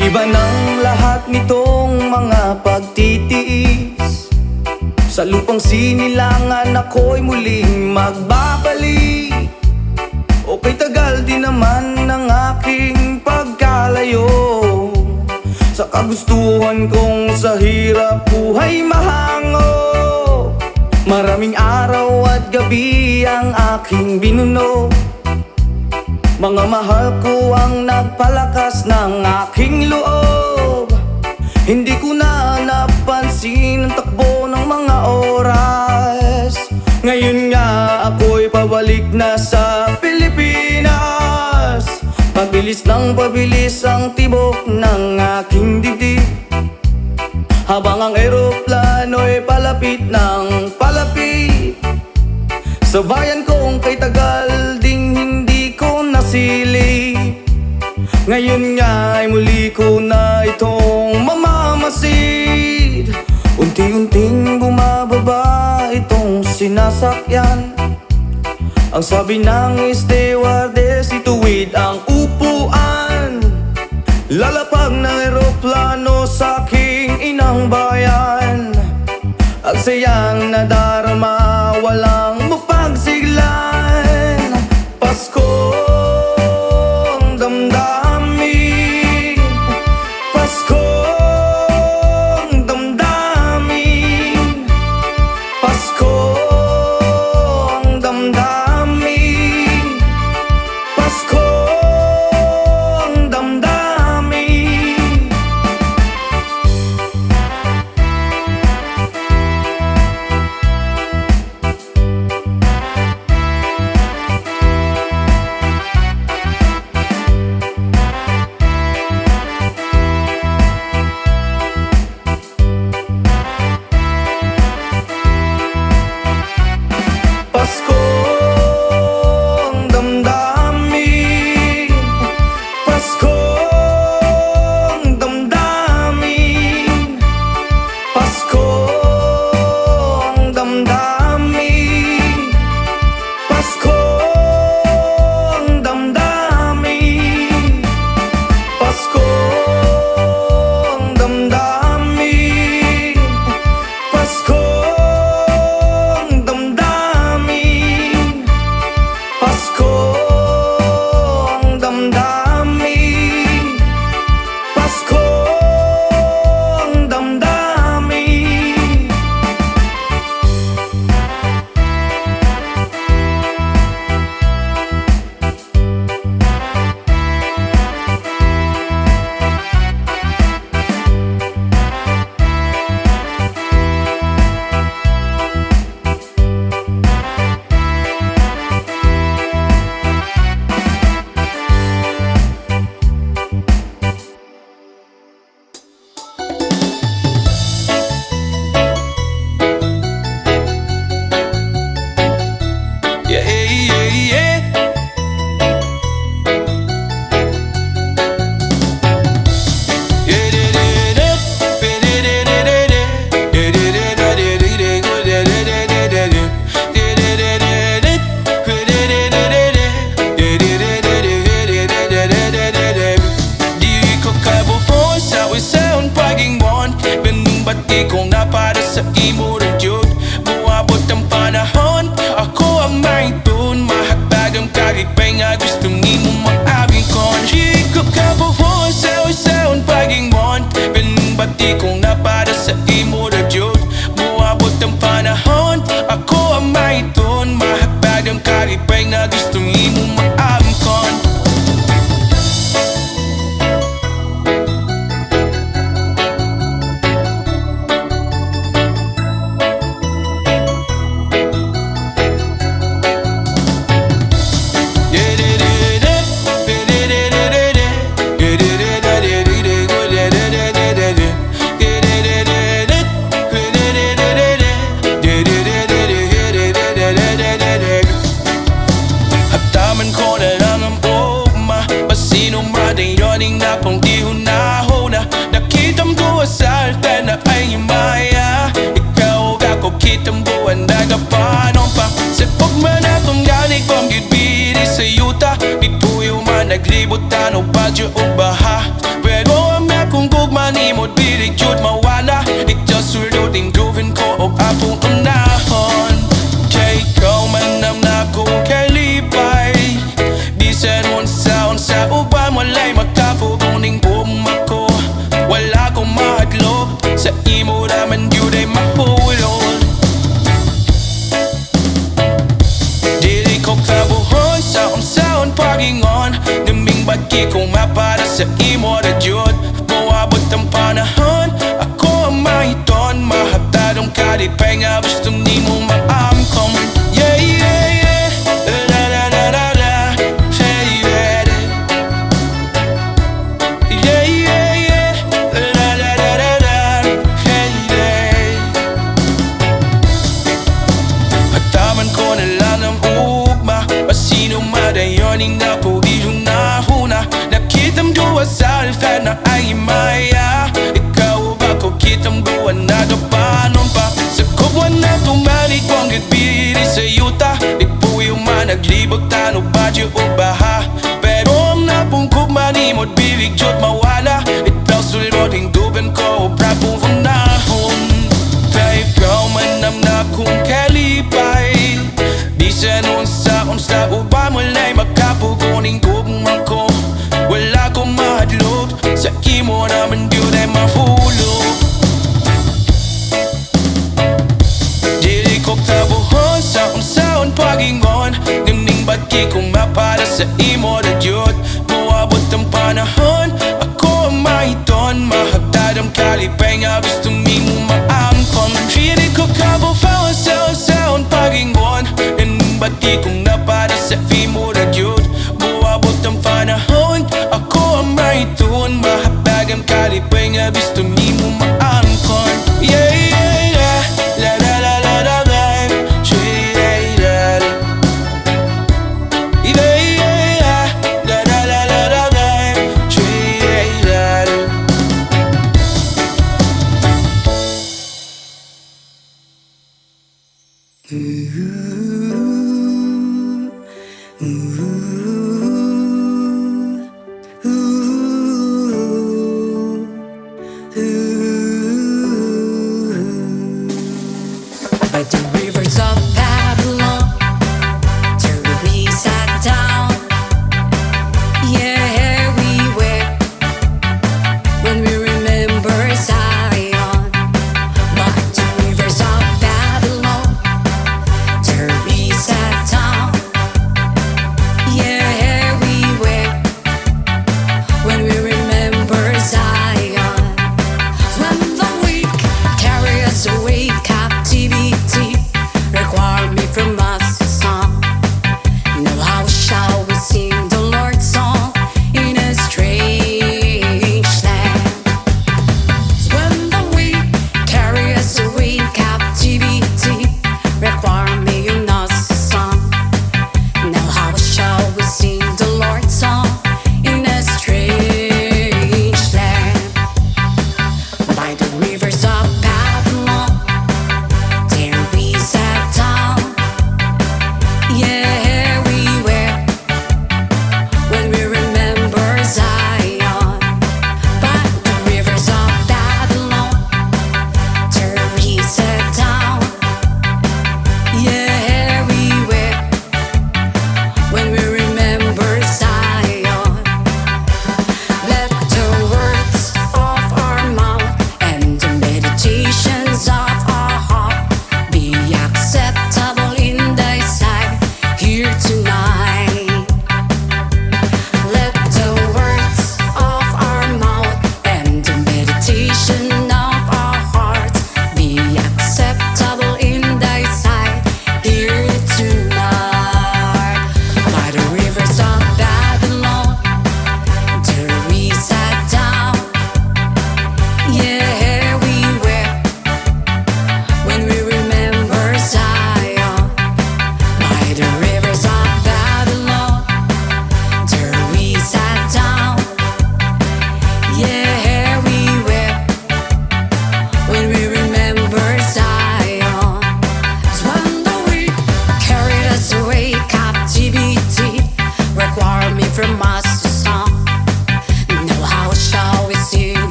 Iba ng lahat nitong mga pagtitiis. Sa lupang sinilangan ako'y muling magbabalik. Okay, tagal din naman ng aking pagkalayo sa kagustuhan kong sa hirap buhay mahango. Maraming araw at gabi ang aking binuno. Mga mahal ko ang nagpalakas ng aking loob. Hindi ko na napansin ang takbo ng mga oras. Ngayon nga ako'y pabalik na sa Pilipinas. Pabilis ng pabilis ang tibok ng aking dibdib, habang ang eroplano'y palapit ng palapit sa bayan kong kay tagal ding hindi ko nasilip. Ngayon nga ay muli ko na itong mamamasid. Unti-unting bumababa itong sinasakyan. Ang sabi ng stewardess, ituwid ang upuan. Lalapag ng eroplano sa aking inang bayan. Ang sayang nadarama, walang mapagsiglan. Pasko ang damdamin, Pasko ang damdamin, Pasko ang damdamin, Pasko ang damdamin. Pasko ang damdamin, Pasko ang damdamin, Pasko ang damdamin, Pasko ang damdamin, Pasko ang damdamin, Pasko ang damdamin, Pasko ang damdamin, Pasko ang damdamin. Yeah, yeah, yeah. Di ko kabuhos sa isang pag-ingon. Benung bati kong napada sa imo radyot. Buwabot ang panahon, ako ang maitun. Mahagdag ang kagigpay nga gusto nimo maabing kon. Di ko kabuhos sa isang pag-ingon. Benung bati kong napada sa imo radyot. Buwabot ang panahon, ako ang maitun. Mahagdag ang kagigpay nga gusto nimo maabing kon. naglibutan o badyo o baha. Pero ang akong gugma ni mo dili jud mawala. Ikasulod ang groovin ko o apong unahon. Kay ikaw man ang nakong kalipay. Bisan unsa uban walay makapuguning gugma ko. Wala kong mahadlok sa imo raman yun ay mahulog. Dili ko kabuhon sa unsaon pagingon. Naming badki kong mapara sa imo na jud. Mawabot ang panahon, ako ang mahiton. Mahatadong kalipay nga gusto ni mo maamkom. Yeah, yeah, yeah. La la la la la. Yeah, yeah. Yeah, yeah, yeah. La la la la la. Yeah, yeah. Hataman ko na lang ang ugma. Pasino madayoning na po iyong nahuna. Nakitang duwa sa alfan na ay maya. Ikaw ba ko kitang duwa na panon pa. Sa kubwan na tumalig kong gitbiri sa yuta. Ipuyo man naglibot tanong badyo o baha. Pero ang napungkog manimod bilig jod mawala. Itaw sulod hingdugan ko o prapong funahon. Kaya ikaw man ang nakong kalipay. Bisan unsa uba mulay makapuguning gugma ko. Wala kong mahadlok sa imo naman yun ay mahulog. Dili ko kabuhon sa unsaon pagingon. Ganing badki kong mapara sa imo na jud. Mawabot ang panahon, ako ang mahiton. Mahagtad ang kalipay nga gusto mo maangkon. Dili ko kabuhon sa unsaon pagingon. Ganing badki kong napara sa imo na jud. Mawabot ang panahon, ako ang mahiton. Mahagtad ang kalipay nga gusto mo maangkon. Yeah, yeah, yeah. La la la la la la. Yeah, yeah, yeah. Yeah, yeah, yeah. La la la la la la. Yeah, yeah, yeah.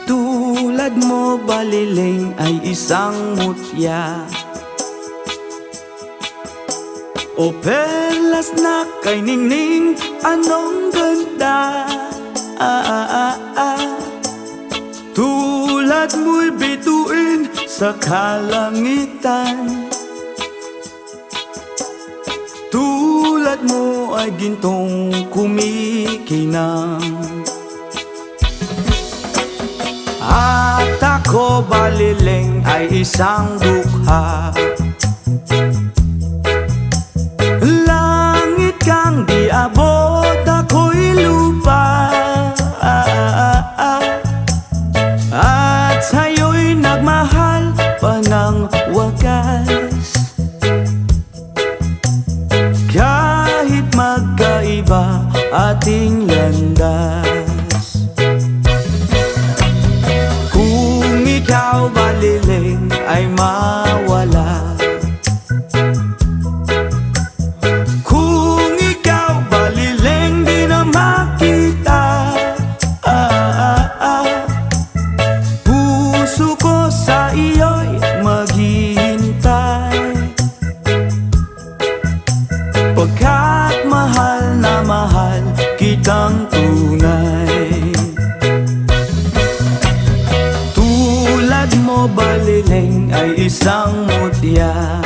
Tulad mo baliling ay isang mutya, o perlas na kay ningning, anong ganda. Tulad mo'y bituin sa kalangitan, tulad mo ay gintong kumikinang. At ako baliling ay isang dukha, langit kang di abot, ako'y lupa. At sa'yo'y nagmahal pa ng wagas, kahit magkaiba ating landas. Kung ikaw baliling ay mawala, kung ikaw baliling di na makita, puso ko sa iyo'y maghihintay, pagkat mahal na mahal kitang tunay. Tulad mo baliling ay isang mutya,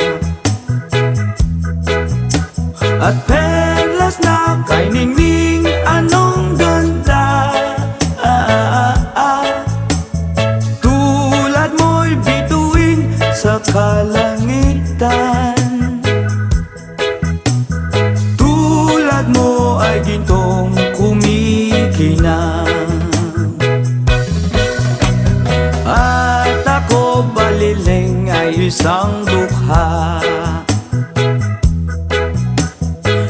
at perlas na kay ningning, anong ganda. Tulad mo'y bituin sa kalangitan, tulad mo ay gintong kumikinang. At ako baliling ay isang dukha,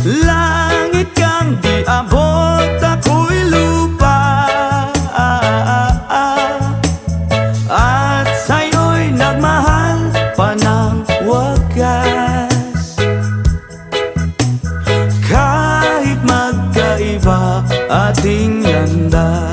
langit kang di abot, ako'y lupa. At sa'yo'y nagmahal pa ng wagas, kahit magkaiba ating landas.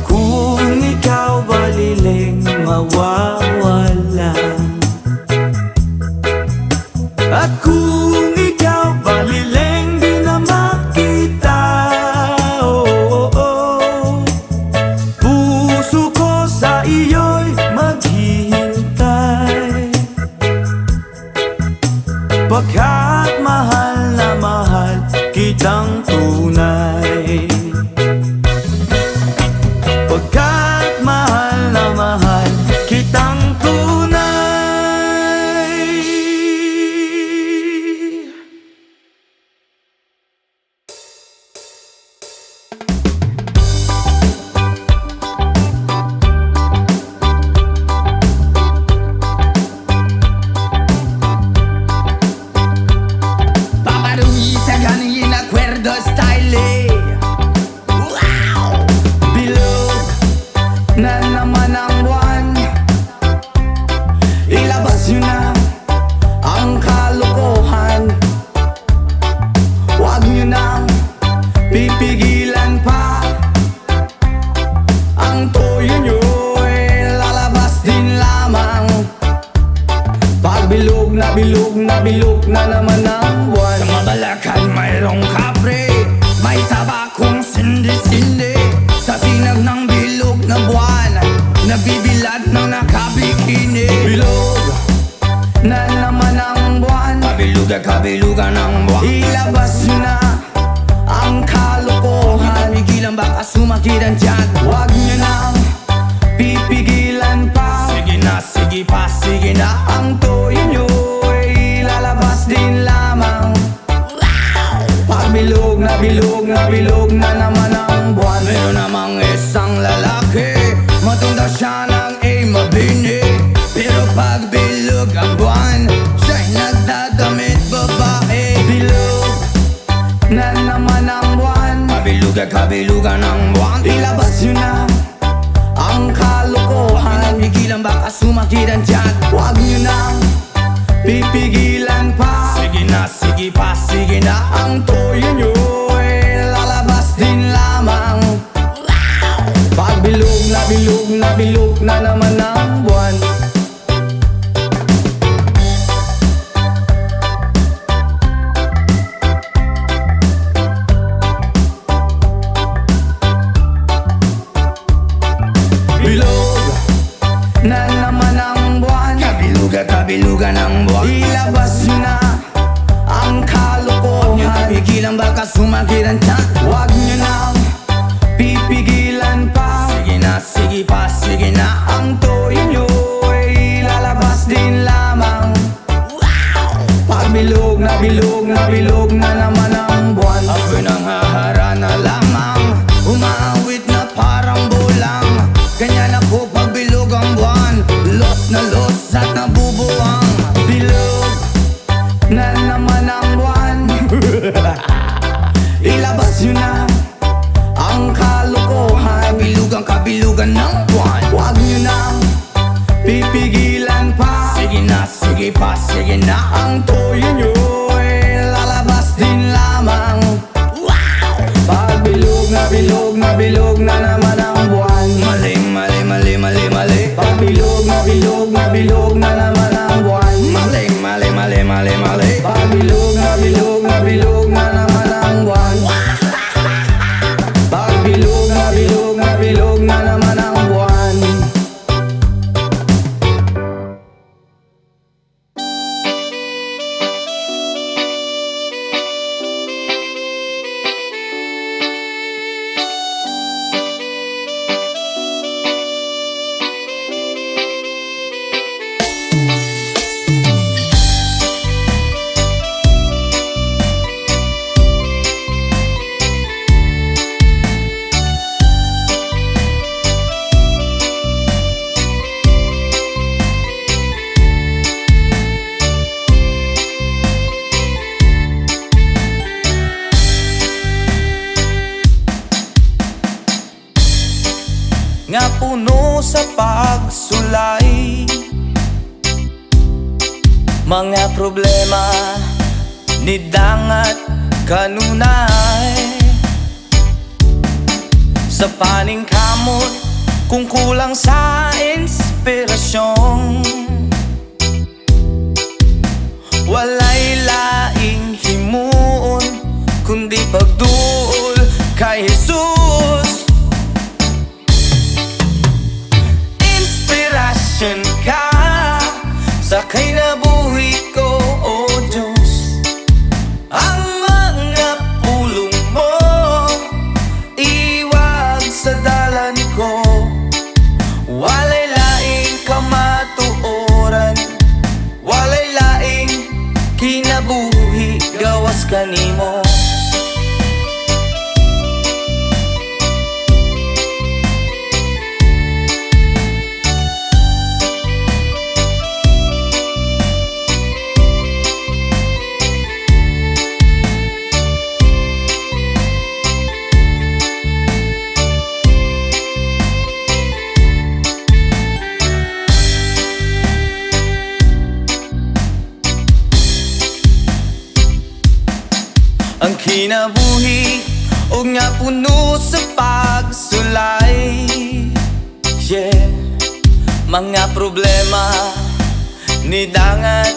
Kung ikaw baliling mawawala, at kung ikaw baliling di na makita, puso ko sa iyo'y maghihintay, pagkat mahal na mahal kitang tunay, pagkat mahal na mahal kitang tunay. Paparumi sa ganin acuerdo style. Wow! Bilog na naman ang buwan, ilabas nyo na ang kalokohan. Huwag nyo nang pipigilan pa, ang toyo nyo'y lalabas din lamang. Pag bilog na bilog na bilog na naman ang buwan, sa Mabalacan mayroong kapre, may tabakong sindi-sindi. Sa sinag ng bilog na buwan, nabibilad ng nakabikini. Bilog na naman ang buwan, kabilugan ng buwan. Ilabas nyo na ang kalokohan, pigilan baka sumakit ang tiyan. Huwag nyo nang pipigilan pa, sige na, sige pa, sige na. Ang toyo nyo'y lalabas din lamang. Pag bilog na bilog na bilog na naman ang buwan, kabilugan ng buwan. Ilabas nyo na ang kalokohan. Pigilan baka sumakit ang tiyan. Huwag nyo nang pipigilan pa. Sige na, sige pa, sige na. Ang toyo nyo ay lalabas din lamang. Pag bilog na bilog na bilog na naman ang buwan. Bilog na naman ang buwan. Kabilugan ng buwan. Ilabas nyo na ang kalokohan. Pigilan baka sumakit ang tiyan. Huwag nyo nang pipigilan pa. Sige na, sige pa, sige na. Ang toyo nyo ay lalabas din lamang. Pag bilog na bilog na bilog na naman ang buwan. Ako'y nang haharana lamang, umaawit na parang bulang. Ganyan ako pag bilog ang buwan. Los na los at nabubuwang. Bilog na naman ang buwan. Ilabas nyo na ang kalokohan. Bilugan kabilugan ng buwan. Huwag nyo nang pipigilan pa. Sige na, sige pa, sige na. Ang toyo nyo ay lalabas din lamang. Pag bilog na bilog na bilog na naman ang buwan. Mali, mali, mali, mali, mali. Pag bilog na bilog na bilog na naman ang buwan. Mali, mali, mali, mali, mali. Pag bilog na bilog na bilog na naman ang buwan. Pag bilog na bilog na bilog na naman ang buwan. Nga puno sa pagsulay, mga problema ni dangat kanunay. Sa paningkamot kung kulang sa inspirasyon, walay laing himuon kundi pagduol kay Jesus. Inspirasyon ka sa kinabuhi ko, O Diyos. Ang mga pulong mo iwag sa dalan ko. Walay laing kamatuoran, walay laing kinabuhi gawas kanimo. Ang kinabuhi o nga puno sa pagsulay, yeah. Mga problema ni dangat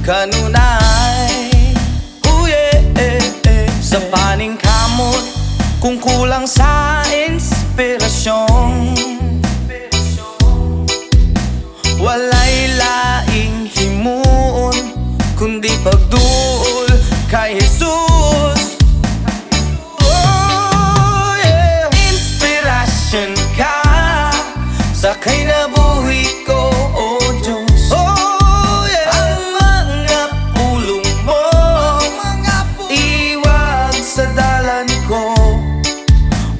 kanunay, sa paningkamot kung kulang sa inspirasyon, walay laing himuon kundi pagduol kay Jesus. Oh yeah. Inspirasyon ka sa kinabuhi ko, O Diyos. Oh yeah. Ang mga pulong mo iwag sa dalan ko.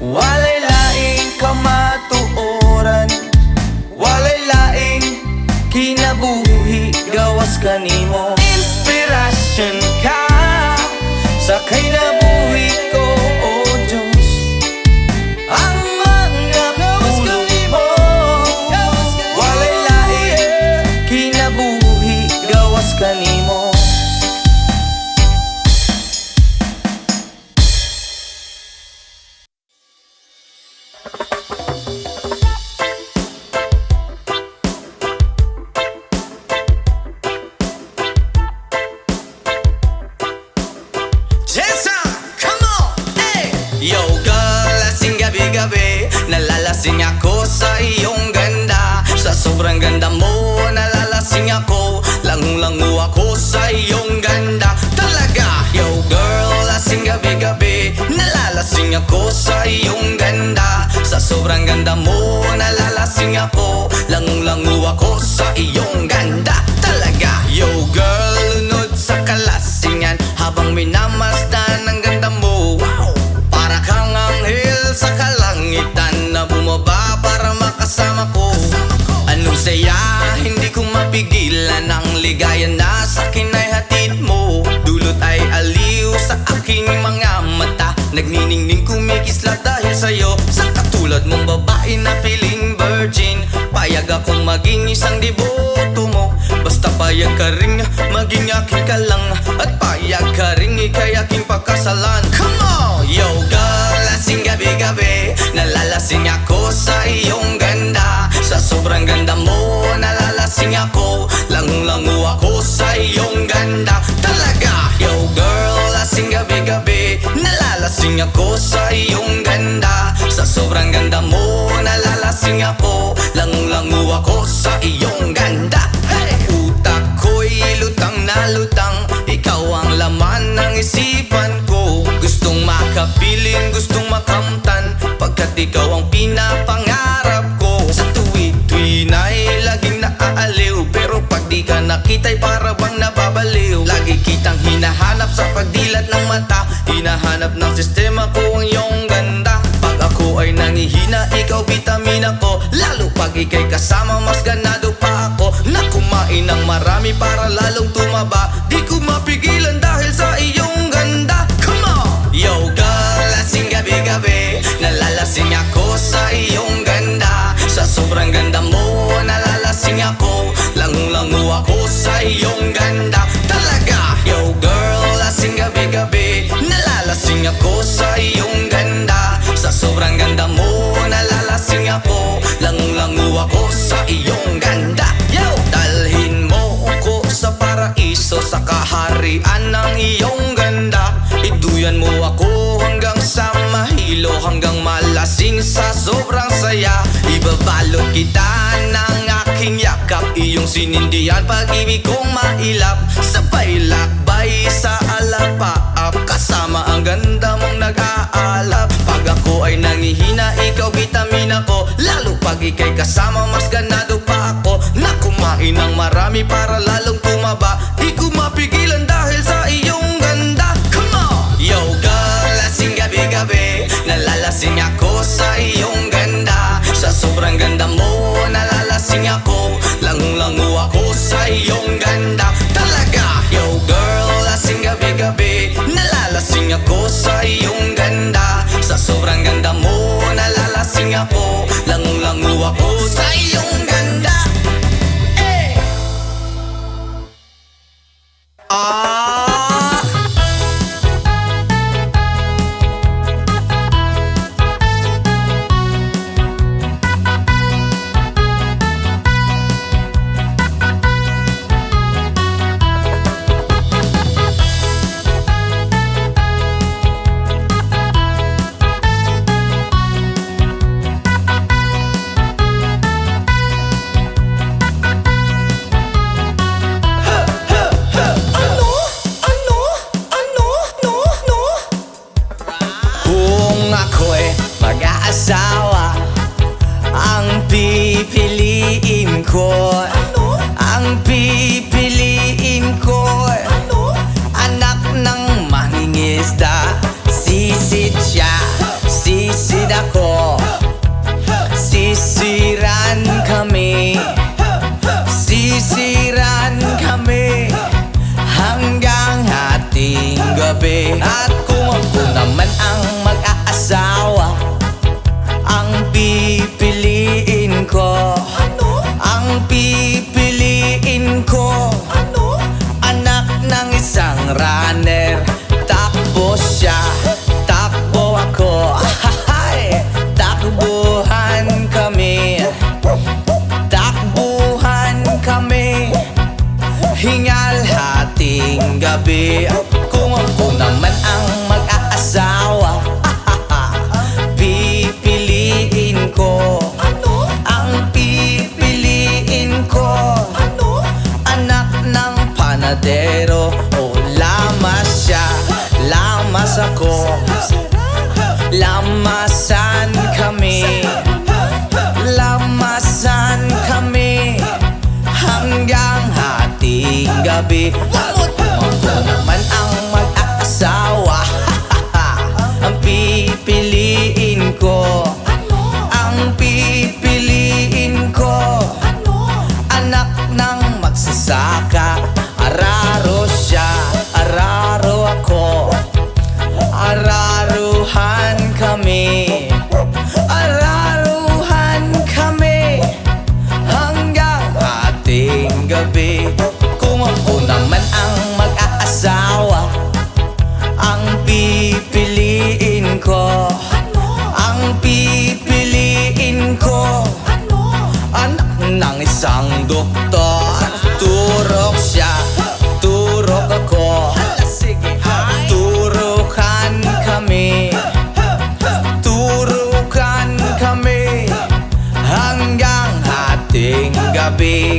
Walay laing kamatuoran, walay laing kinabuhi gawas kanimo. Inspirasyon Nalalasing ako sa iyong ganda. Sa sobrang ganda mo, nalalasing ako. Langung-langu ako sa iyong ganda. Talaga, yo girl, lasing gabi-gabi. Nalalasing ako sa iyong ganda. Sa sobrang ganda mo, nalalasing ako. Langung-langu ako sa iyong ganda. Talaga, yo girl, lunod sa kalasingan habang minamasdan ang ganda mo. Wow! Para kang anghel sa kalangitan na bumaba para makasama ko. Anong saya, hindi ko mapigilan ang ligaya na sa akin ay hatid mo. Dulot ay aliw sa aking mga mata. Nagniningning kumikislap dahil sa'yo. Sa katulad mong babae na piling virgin, payag akong maging isang deboto mo. Basta payag ka ring maging aking ka lang, at payag ka ring ikay aking pagkasalan. Come on! Yo girl, lasing gabi-gabi. Nalalasing ako sa iyong ganda. Sa sobrang ganda mo, nalalasing ako. Langung-langu ako sa iyong ganda. Talaga, yo girl, lasing gabi-gabi. Nalalasing ako sa iyong ganda. Sa sobrang ganda mo, nalalasing ako. Langung-langu ako sa iyong ganda. Hey! Utak ko'y lutang na lutang. Ikaw ang laman ng isipan ko. Gustong makapiling, gustong makamtan, pagkat ikaw ang pinapangarap ko. Sa tuwi-tuwi na'y laging naaaliw, pero pag di ka nakita'y para bang nababaliw. Lagi kitang hinahanap sa pagdilat ng mata. Hinahanap ng sistema ko ang iyong ganda. Pag ako ay nangihina, ikaw vitamina ko. Lalo pag ika'y kasama, mas ganado pa ako na kumain ng marami para lalong tumaba. Di ko mapigilan dahil sa iyong ganda. Come on! Yo girl, lasing gabi-gabi. Nalalasing ako sa iyong ganda. Sa sobrang ganda mo, nalalasing ako. Langung-langu ako sa iyong ganda. Talaga, yo girl, lasing gabi-gabi. Nalalasing ako sa iyong ganda. Sa sobrang ganda mo, nalalasing ako. Langung-langu ako sa iyong ganda. Yo! Dalhin mo ako sa paraiso, sa kaharian ng iyong ganda. Iduyan mo ako hanggang sa mahilo, hanggang malasing sa sobrang saya. Ibabalot kita ng aking yakap, iyong sinindihan pag-ibig kong mailap. Sabay lakbay sa alapaap, kasama ang ganda mong nag-aalap. Pag ako ay nangihina, ikaw vitamina ko. Lalo pag ika'y kasama, mas ganado pa ako na kumain ng marami para lalong tumaba. Di ko mapigilan dahil sa iyong ganda. Come on! Yo girl, lasing gabi-gabi. Nalalasing ako sa iyong ganda. Sa sobrang ganda mo, nalalasing ako. Langung-langu ako sa iyong ganda. Talaga, yo girl, lasing gabi-gabi. Nalalasing ako sa iyong ganda. Sa sobrang ganda mo, nalalasing ako. Langung-langu ako sa iyong ganda. Eh! Kung ako'y mag-aasawa, ang pipiliin ko, ang pipiliin ko, anak ng mangingisda. Sisid siya, sisid ako. Sisiran kami, sisiran kami hanggang hating gabi. At kung ako naman ang mag-aasawa, ang pipiliin ko, ang pipiliin ko, anak ng isang runner. Takbo siya, takbo ako. Takbuhan kami, takbuhan kami, hingal hating gabi. Kung ako naman ang ako. Lamasan kami, lamasan kami hanggang hating gabi. Ako naman ang mag-aasawa. Ang pipiliin ko, ang pipiliin ko, anak ng magsasaka. Araro siya, araro ako, araruhan kami, araruhan kami hanggang ating gabi. Kung ako naman ang mag-aasawa, ang pipiliin ko, ang pipiliin ko, anak ng isang doktor. Turok siya, turok ako, turukan kami, turukan kami hanggang hating gabi.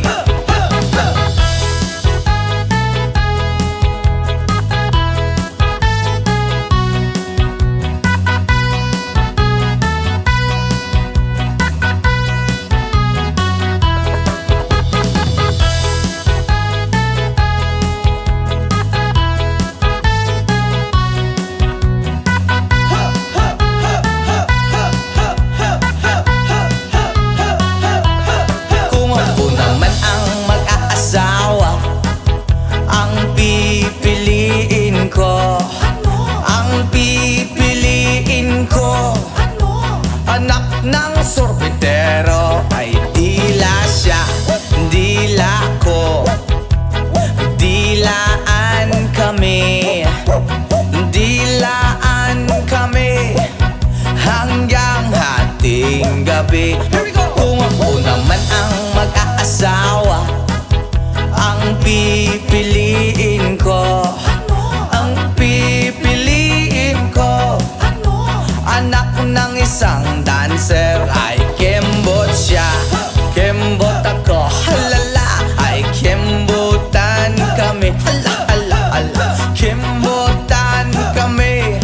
Anak ng sorbetero ay dila siya, dila ko, dilaan kami, dilaan kami hanggang hating gabi. Kung ako naman ang mag-aasawa, ang pipiliin ko, ang pipiliin ko, anak ng isang dancer. Ay kembot siya, kembot ako, halala. Ay kembotan kami, hala, hala, hala. Kembotan kami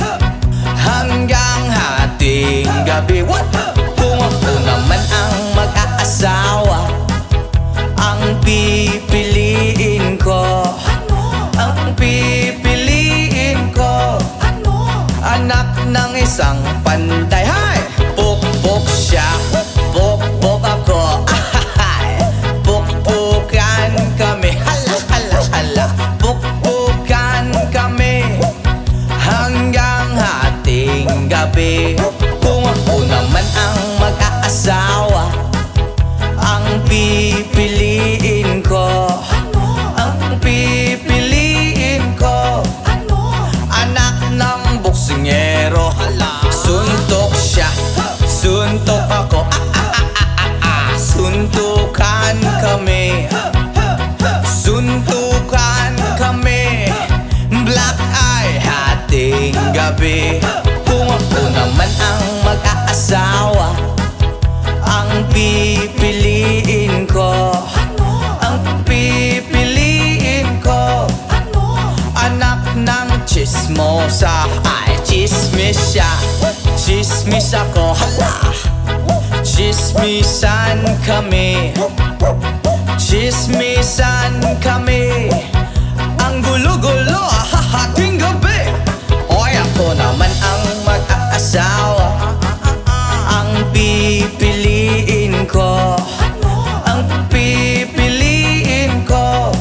hanggang hating gabi. What? Kung ako naman ang mag-aasawa, ang pipiliin ko, ang pipiliin ko, anak ng isang panday. Hay! Pukpuk siya, pukpuk ako, ahahay. Pukpukan kami, hala, hala, hala. Pukpukan kami hanggang hating gabi. Kung ako naman ang mag-aasawa, ang pipiliin ko, ang pipiliin ko, anak ng boksingero. Suntok siya, suntok ako, suntukan kami, suntukan kami, black eye hating gabi. Kung ako naman ang mag-aasawa, ang pipiliin ko, ang pipiliin ko, anak ng chismosa. Ay chismis siya, chismis ako, hala. Chismisan kami, chismisan kami, ang gulo-gulo hahating gabi. Oy, ako naman ang mag-aasawa, ang pipiliin ko, ang pipiliin ko,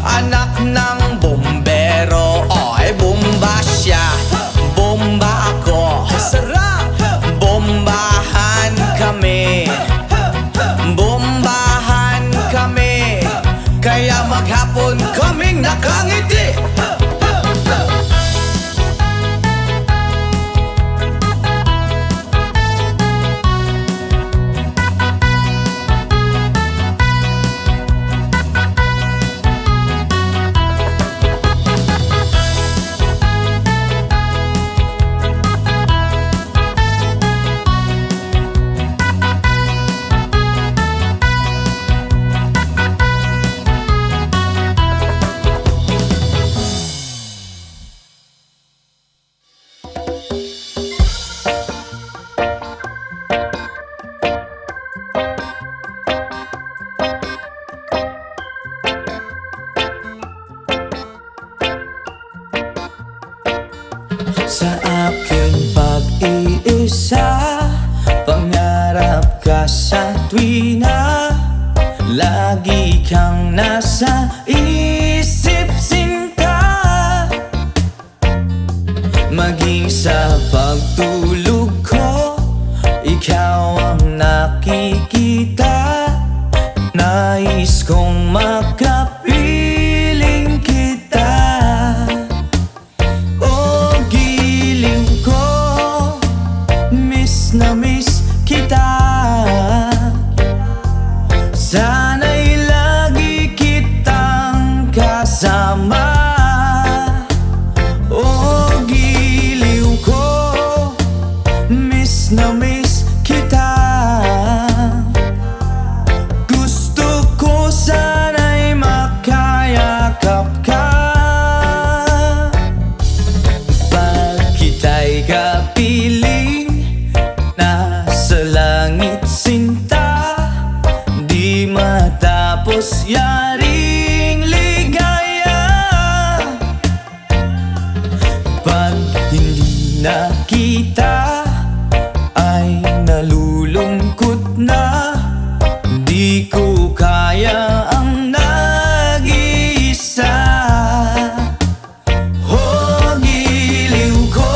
anak ng bombero. Oy, bomba siya, bomba ako, sarap. Bombahan kami, bombahan kami, kaya maghapon kaming nakangiti. Sa aking pag-iisa, pangarap ka sa tuwina, lagi kang nasa isip, sinta. Maging sa pagtulog ko, ikaw ang nakikita. Nais kong makapiling kita. Oh, giliw ko, miss na miss kita. Sana'y lagi kitang kasama. Oh, giliw ko, miss na miss kita. Gusto ko sana'y makayakap ka. Pag kita'y kapiling, nasa langit sinta, di matapos yaring ligaya. Pag hindi na kita, ay nalulungkot na. Di ko kaya ang nag-iisa. Oh, giliw ko,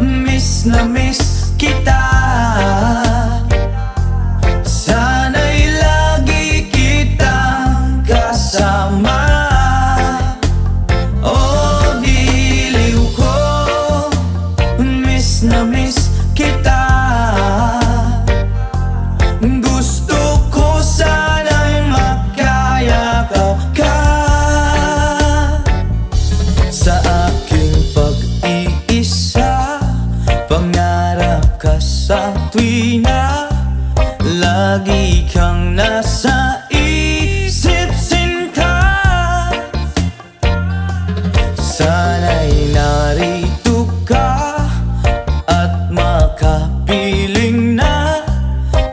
miss na miss kita. Sana'y lagi kitang kasama. Oh, giliw ko, miss na miss kita. Gusto ko sana'y makayakap ka. Sa aking pag-iisa, pangarap ka sa tuwina, lagi kang nasa isip, sinta. Sana'y narito ka at makapiling na,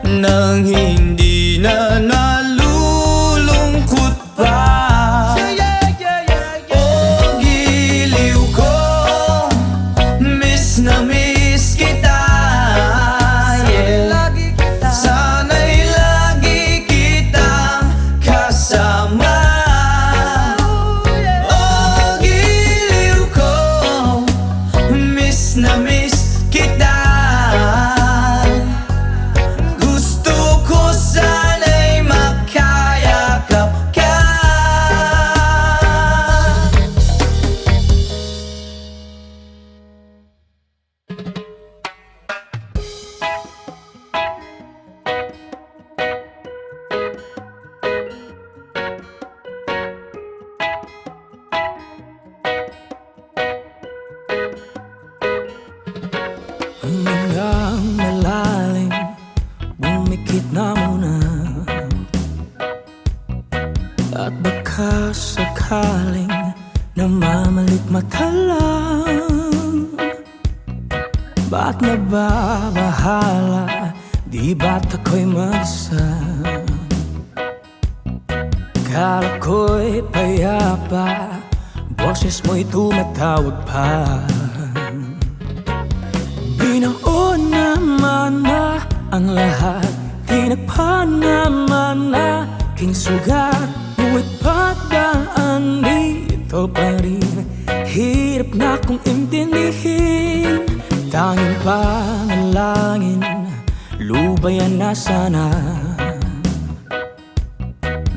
nang hindi na nalulungkot pa. Oh, giliw ko, miss na miss kita. Yeah. Sana'y lagi kitang kasama. Oh, giliw ko, miss na miss kita. Gusto ko sana'y makayakap ka. Hanggang malalim, bumikit na muna. At baka sakaling namamalit mata lang. Ba't nababahala, di ba't ako'y mag-isa? Kala ko'y payapa, boses mo'y tumatawag pa. Binaon naman na ang lahat, tinagpan naman na aking sugat. Ngunit pagdaan dito pa rin, hirap na kong intindihin. Tanging panalangin, lubayan na sana.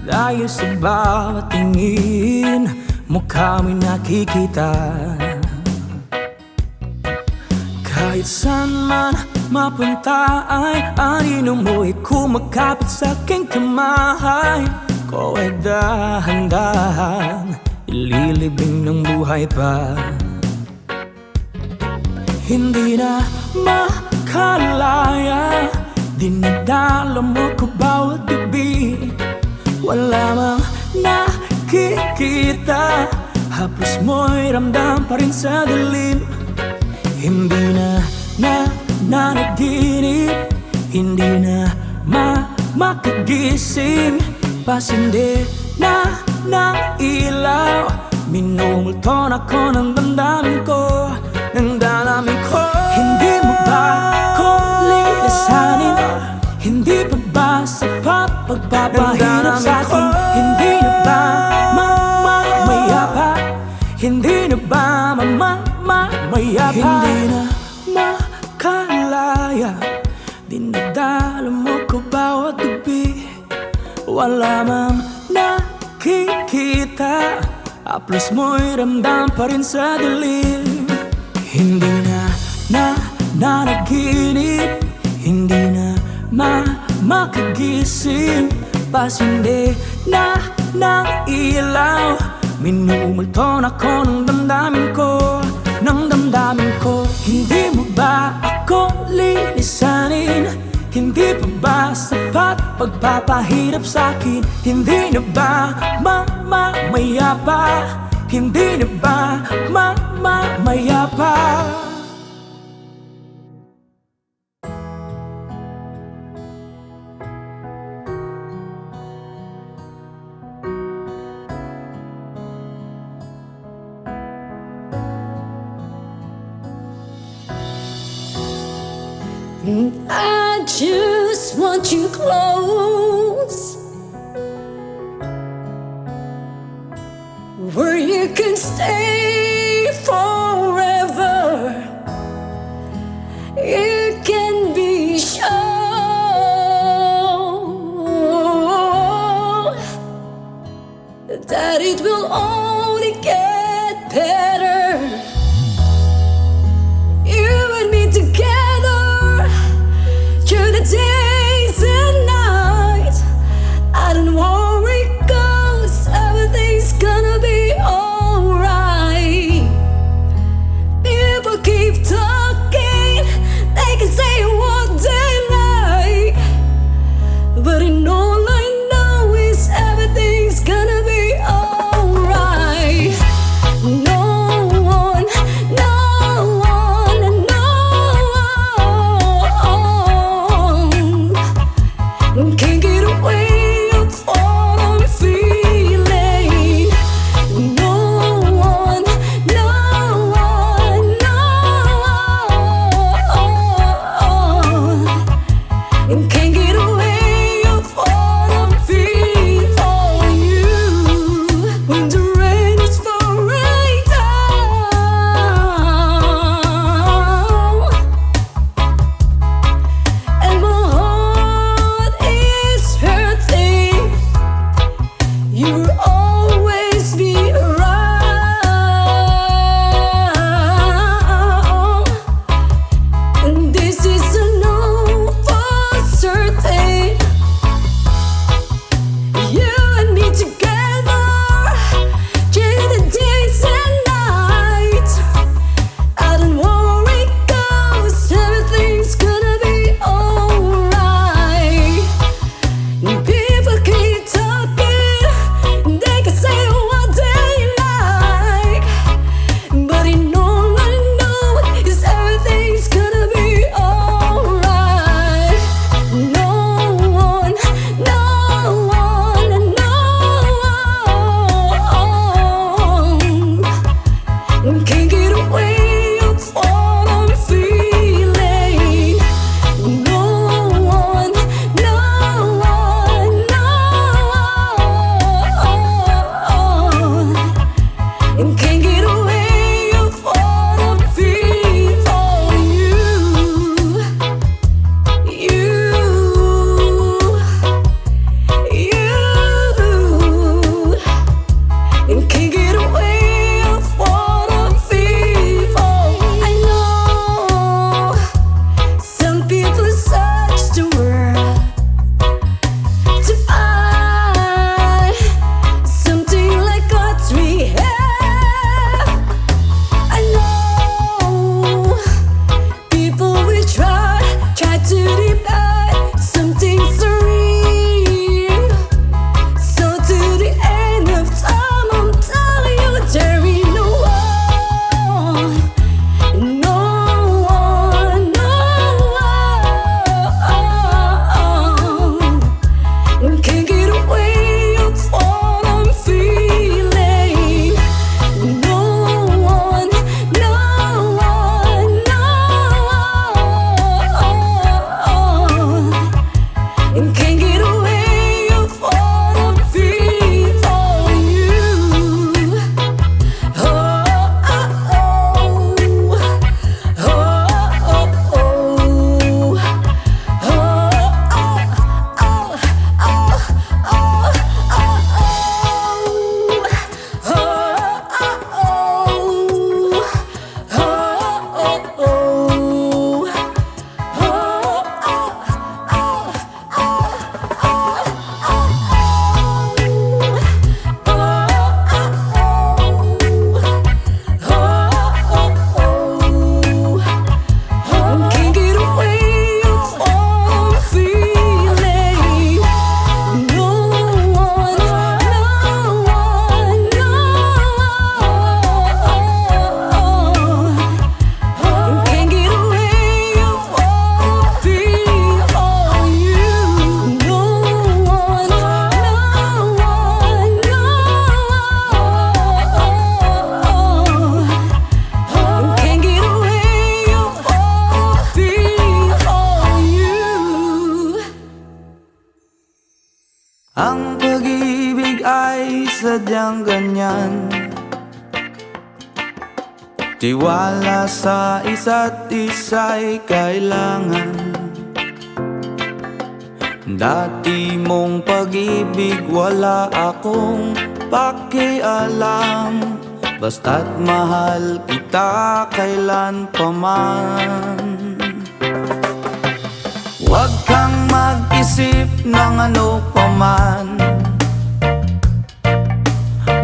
Dahil sa bawat tingin, mukha mo'y nakikita. Kahit saan man mapunta ay anino mo'y kumakapit sa aking kamay. Ko ay dahan-dahan ililibing ng buhay pa. Hindi na makalaya, dinadala mo ko bawat gabi. Wala mang nakikita, haplos mo'y ramdam pa rin sa dilim. Hindi na nanaginip, hindi na makagising. Pasindi na ng ilaw, minumulton ako ng damdamin ko. mamaya pa. Hindi na makalaya, dinadala mo ko bawat gabi. Wala mang nakikita, haplos mo'y ramdam pa rin sa dilim. Hindi na nanaginip, hindi na makagising. Pasindi na ng ilaw, minumulton ako ng damdamin ko, ng damdamin ko. Hindi mo ba ako lilisanin? Hindi pa ba sapat pagpapahirap sa'kin? Hindi na ba mamamaya pa? Hindi na ba mamamaya pa? I just want you close, where you can stay forever. You can be sure that it will only get better. You and me together through the days and nights. I don't worry, 'cause everything's gonna be alright. sadyang ganyan. Tiwala sa isa't isa'y kailangan. Dati mong pag-ibig wala akong pakialam, basta't mahal kita kailan paman. Huwag kang mag-isip ng ano paman,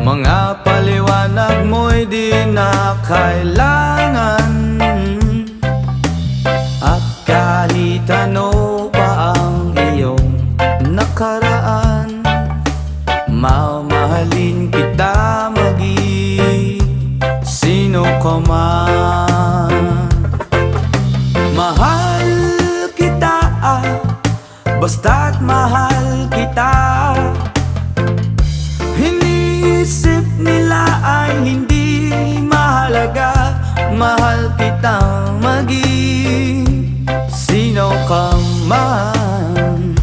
mga paliwanag mo'y di na kailangan. At kahit ano pa ang iyong nakaraan, mamahalin kita maging sino ka man. Mahal kita, basta't mahal kita. Iniisip nila ay hindi mahalaga, mahal kitang maging sino ka man.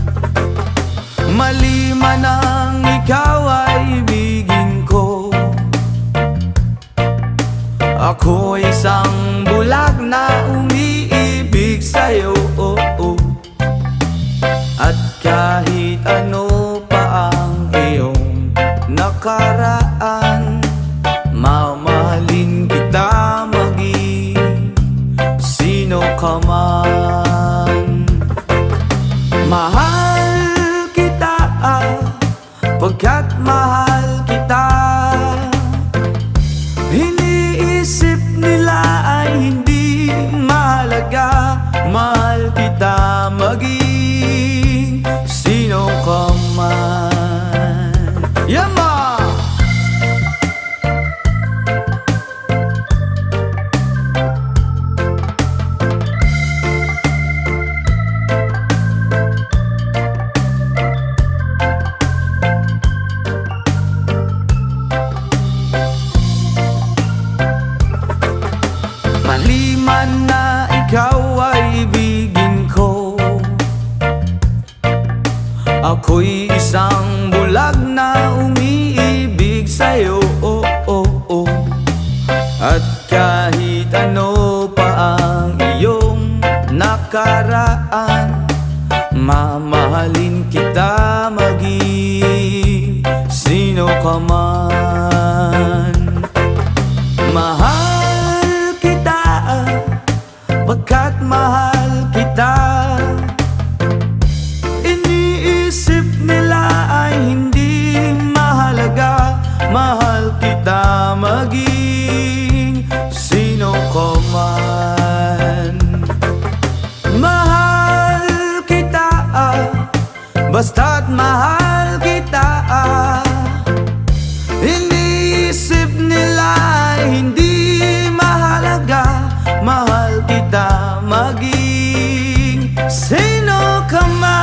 Mali man ang ikaw ay ibigin ko, ako isang bulag na umiibig sa'yo. At kahit ano pa ang iyong nakaraan, mamahalin kita maging sino ka man. Mahal kita, pagkat mahal kita. Iniisip nila ay hindi mahalaga, mahal kita maging sino ka man. Yama! Mali man na ikaw ay ibigin ko, ako'y isang bulag na umiibig sa'yo. At kahit ano pa ang iyong nakaraan, mamahalin kita maging sino ka man. Mahal kita, pagkat mahal kita. Iniisip nila ay hindi mahalaga, mahal kita maging sino ka man. Mahal kita, basta't mahal kita. Iniisip nila ay hindi mahalaga, mahal kita maging sino ka man.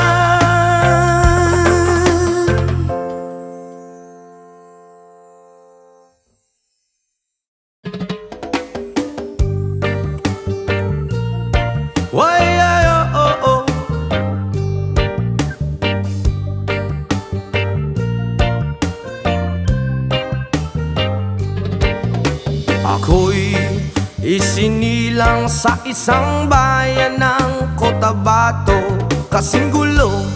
Why, ako'y isinilang sa isang bayan ng Cotabato. Kasing gulo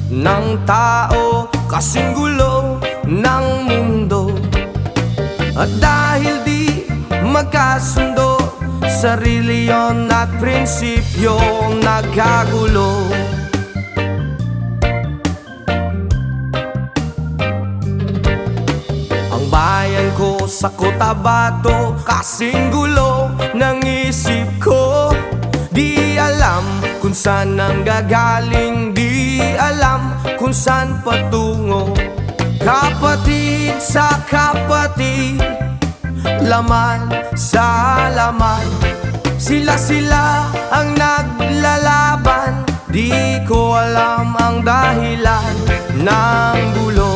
ng tao, kasing gulo ng mundo. At dahil di magkasundo sa reliyon at prinsipyo, nagkagulo. Ang bayan ko sa Cotabato, kasing gulo ng isip ko. Di alam kung saan ang gagaling, di alam kung saan patungo. Kapatid sa kapatid, laman sa laman, sila ang naglalaban. Di ko alam ang dahilan ng gulo.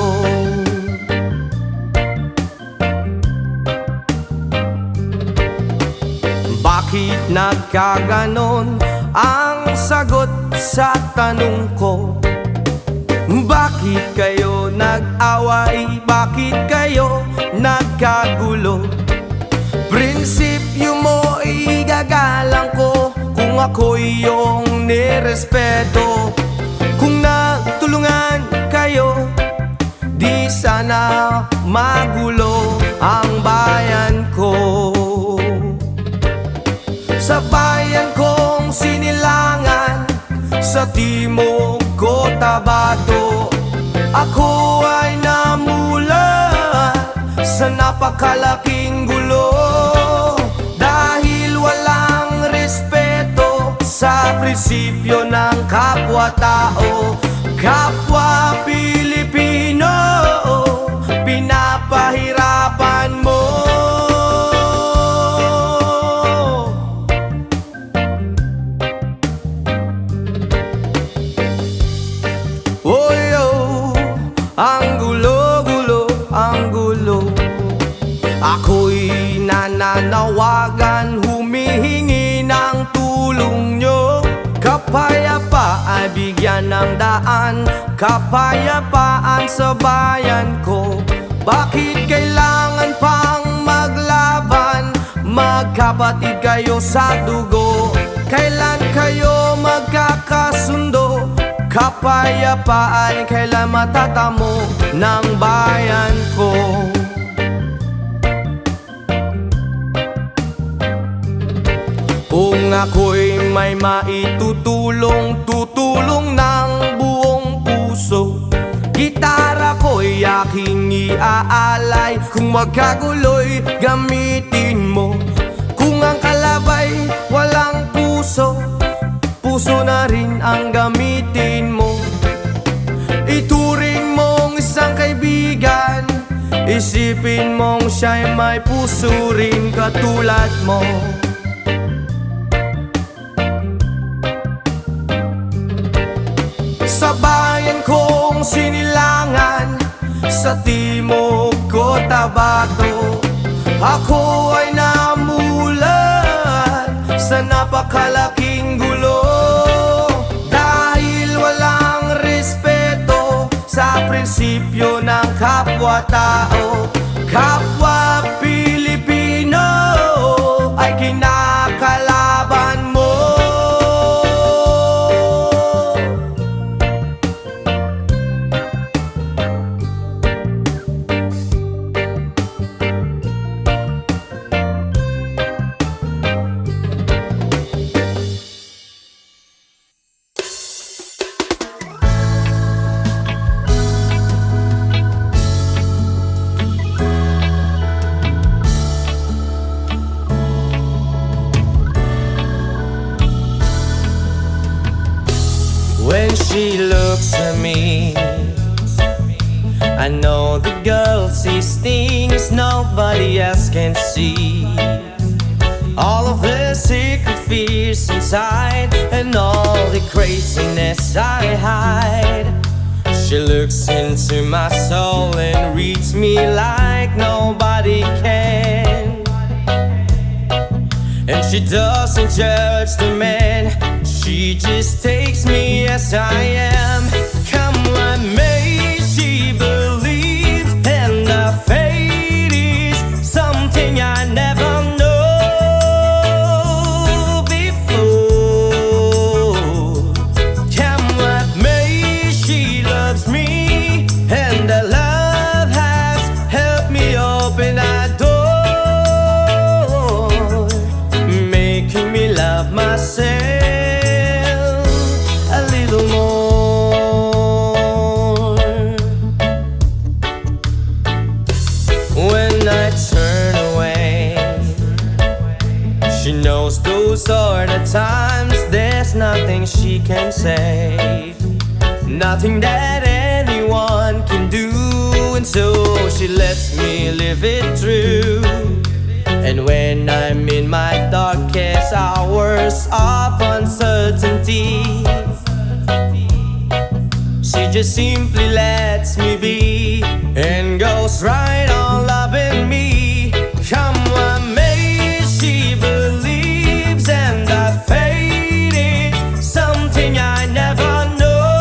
Bakit nagkaganon? Ang sagot sa tanong ko, Bakit kayo nag-away? Bakit kayo nagkagulo? Prinsipyo mo igagalang ko kung ako'y iyong nirespeto. Kung nagtulungan kayo, di sana magulo ang bayan ko. Sa bayan kong sinilangan, sa timog Cotabato, ako ay namulat sa napakalaking gulo. Dahil walang respeto sa prinsipyo ng kapwa-tao, kapwa Pilipino, pinapahirapan mo. Ang gulo-gulo, ang gulo. Ako'y nananawagan, humihingi ng tulong nyo. Kapayapaan, bigyan ng daan, kapayapaan sa bayan ko. Bakit kailangan pang maglaban? Magkapatid kayo sa dugo. Kailan kayo magkakasundo? Kapayapaan kailan matatamo ng bayan ko. Kung ako'y may maitutulong, tutulong ng buong puso. Gitara ko'y aking iaalay, kung magkagulo'y gamitin mo. Kung ang kalabay walang puso, puso na rin ang gamitin mo. Ituring mong isang kaibigan, isipin mong siya'y may puso rin katulad mo. Sa bayan kong sinilangan, sa timog Cotabato, ako ay namulat sa napakalaking gulo. Dahil walang respeto sa prinsipyo ng kapwa-tao, kapwa Pilipino ay kinakalaban mo. When she looks at me, I know the girl sees things nobody else can see. All of the secret fears inside, and all the craziness I hide. She looks into my soul and reads me like nobody can. And she doesn't judge the man, she just takes me as I am. Come what may, she believes, and the fate is something I never know before. Come what may, she loves me, and the love has helped me open a door, making me love myself a little more. When I turn away, she knows those are the times there's nothing she can say, nothing that anyone can do, and so she lets me live it through. And when I'm in my darkest hours of uncertainty, she just simply lets me be and goes right on loving me. Come what may, she believes, and the fate is something I never know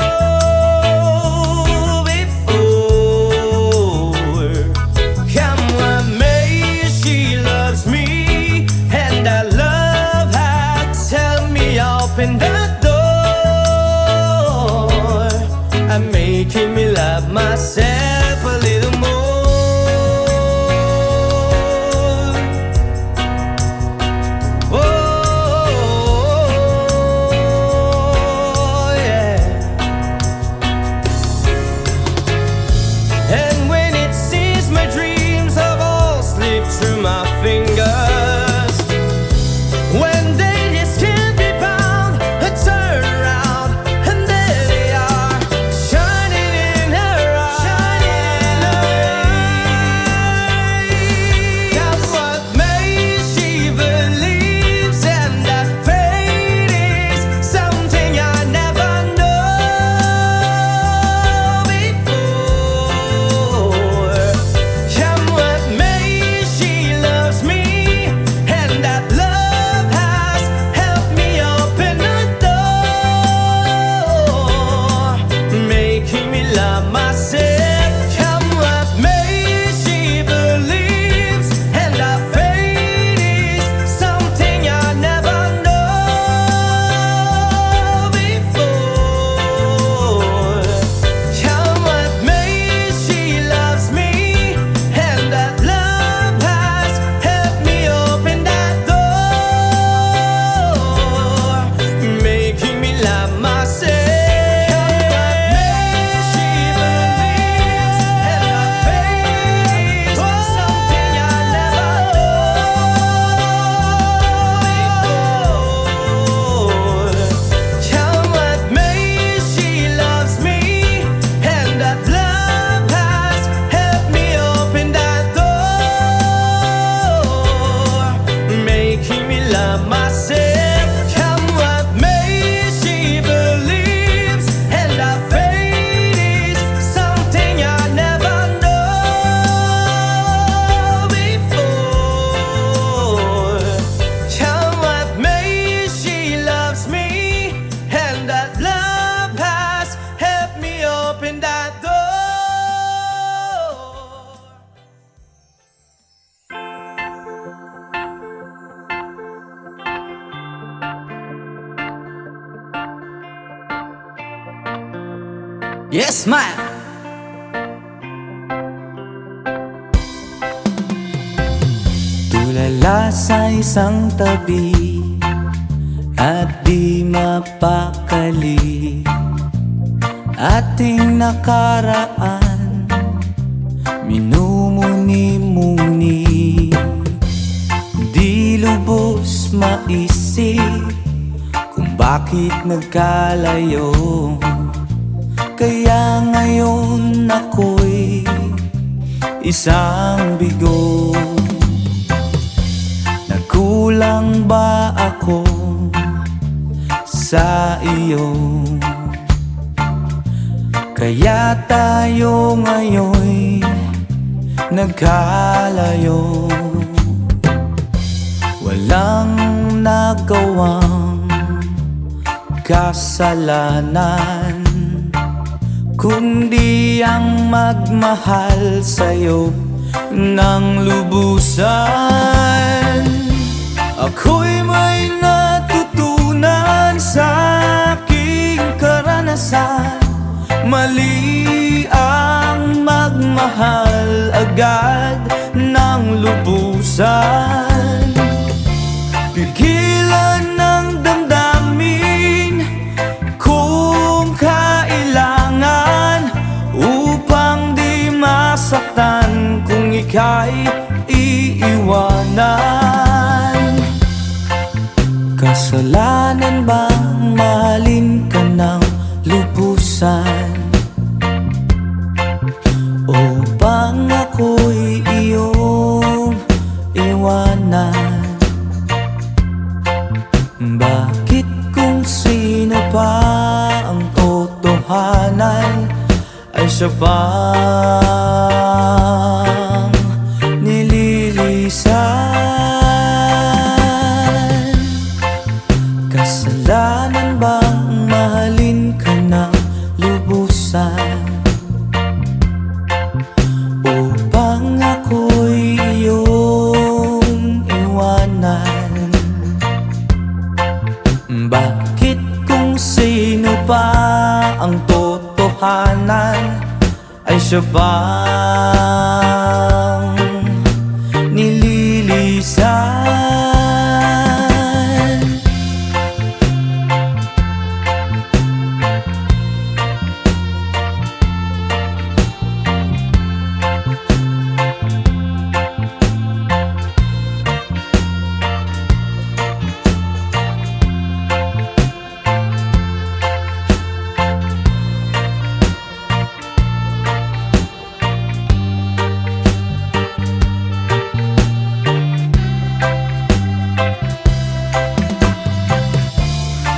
love myself. Come what may, she believes, and our fate is something I never know before. Come what may, she loves me, and that love has helped me open that door. Yes, ma'am. Tulala sa isang tabi at di mapakali. Ating nakaraan, minumuni-muni. Di lubos maisip kung bakit nagkalayo. Kaya ngayon ako'y isang bigo. Nagkulang ba ako sa iyo? Kaya tayo ngayon'y nagkalayo. Walang nagawang kasalanan, kundi ang magmahal sa'yo ng lubusan. Ako'y may natutunan sa aking karanasan. Mali ang magmahal agad ng lubusan. Pigilan ng damdamin kung kailangan, upang di masaktan kung ika'y iiwanan. Kasalanan bang mahalin ka ng lubusan? O bang ako'y iyong iwanan? Bakit kung sino pa ang totohanan ay siya pang nililisan? Kasalanan bang mahalin ka ng lubusan? Upang ako'y iyong iwanan? Bakit kung sino pa ang totohanan ay siya bang nililisan?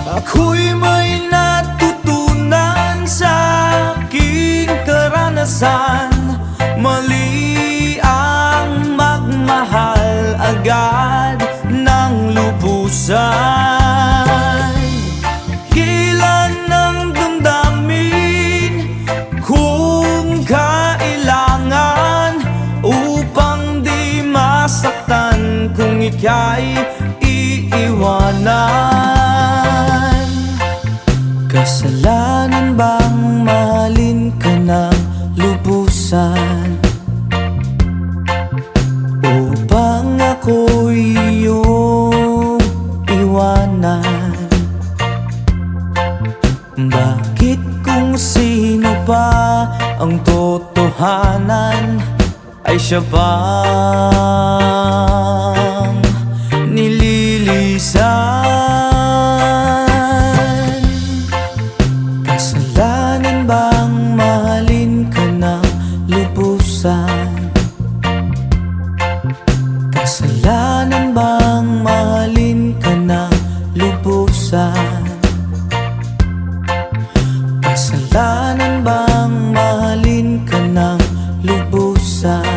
Ako'y may natutunan sa aking karanasan. Mali ang magmahal agad ng lubusan. Hilan ng damdamin kung kailangan, upang di masaktan kung ika'y iiwanan. Kasalanan bang mahalin ka ng lubusan? Upang ako'y iyong iwanan? Bakit kung sino pa ang totohanan ay siya bang nililisan? Kasalanan bang mahalin ka ng lubusan? Kasalanan bang mahalin ka Kasalanan bang mahalin ka ng lubusan?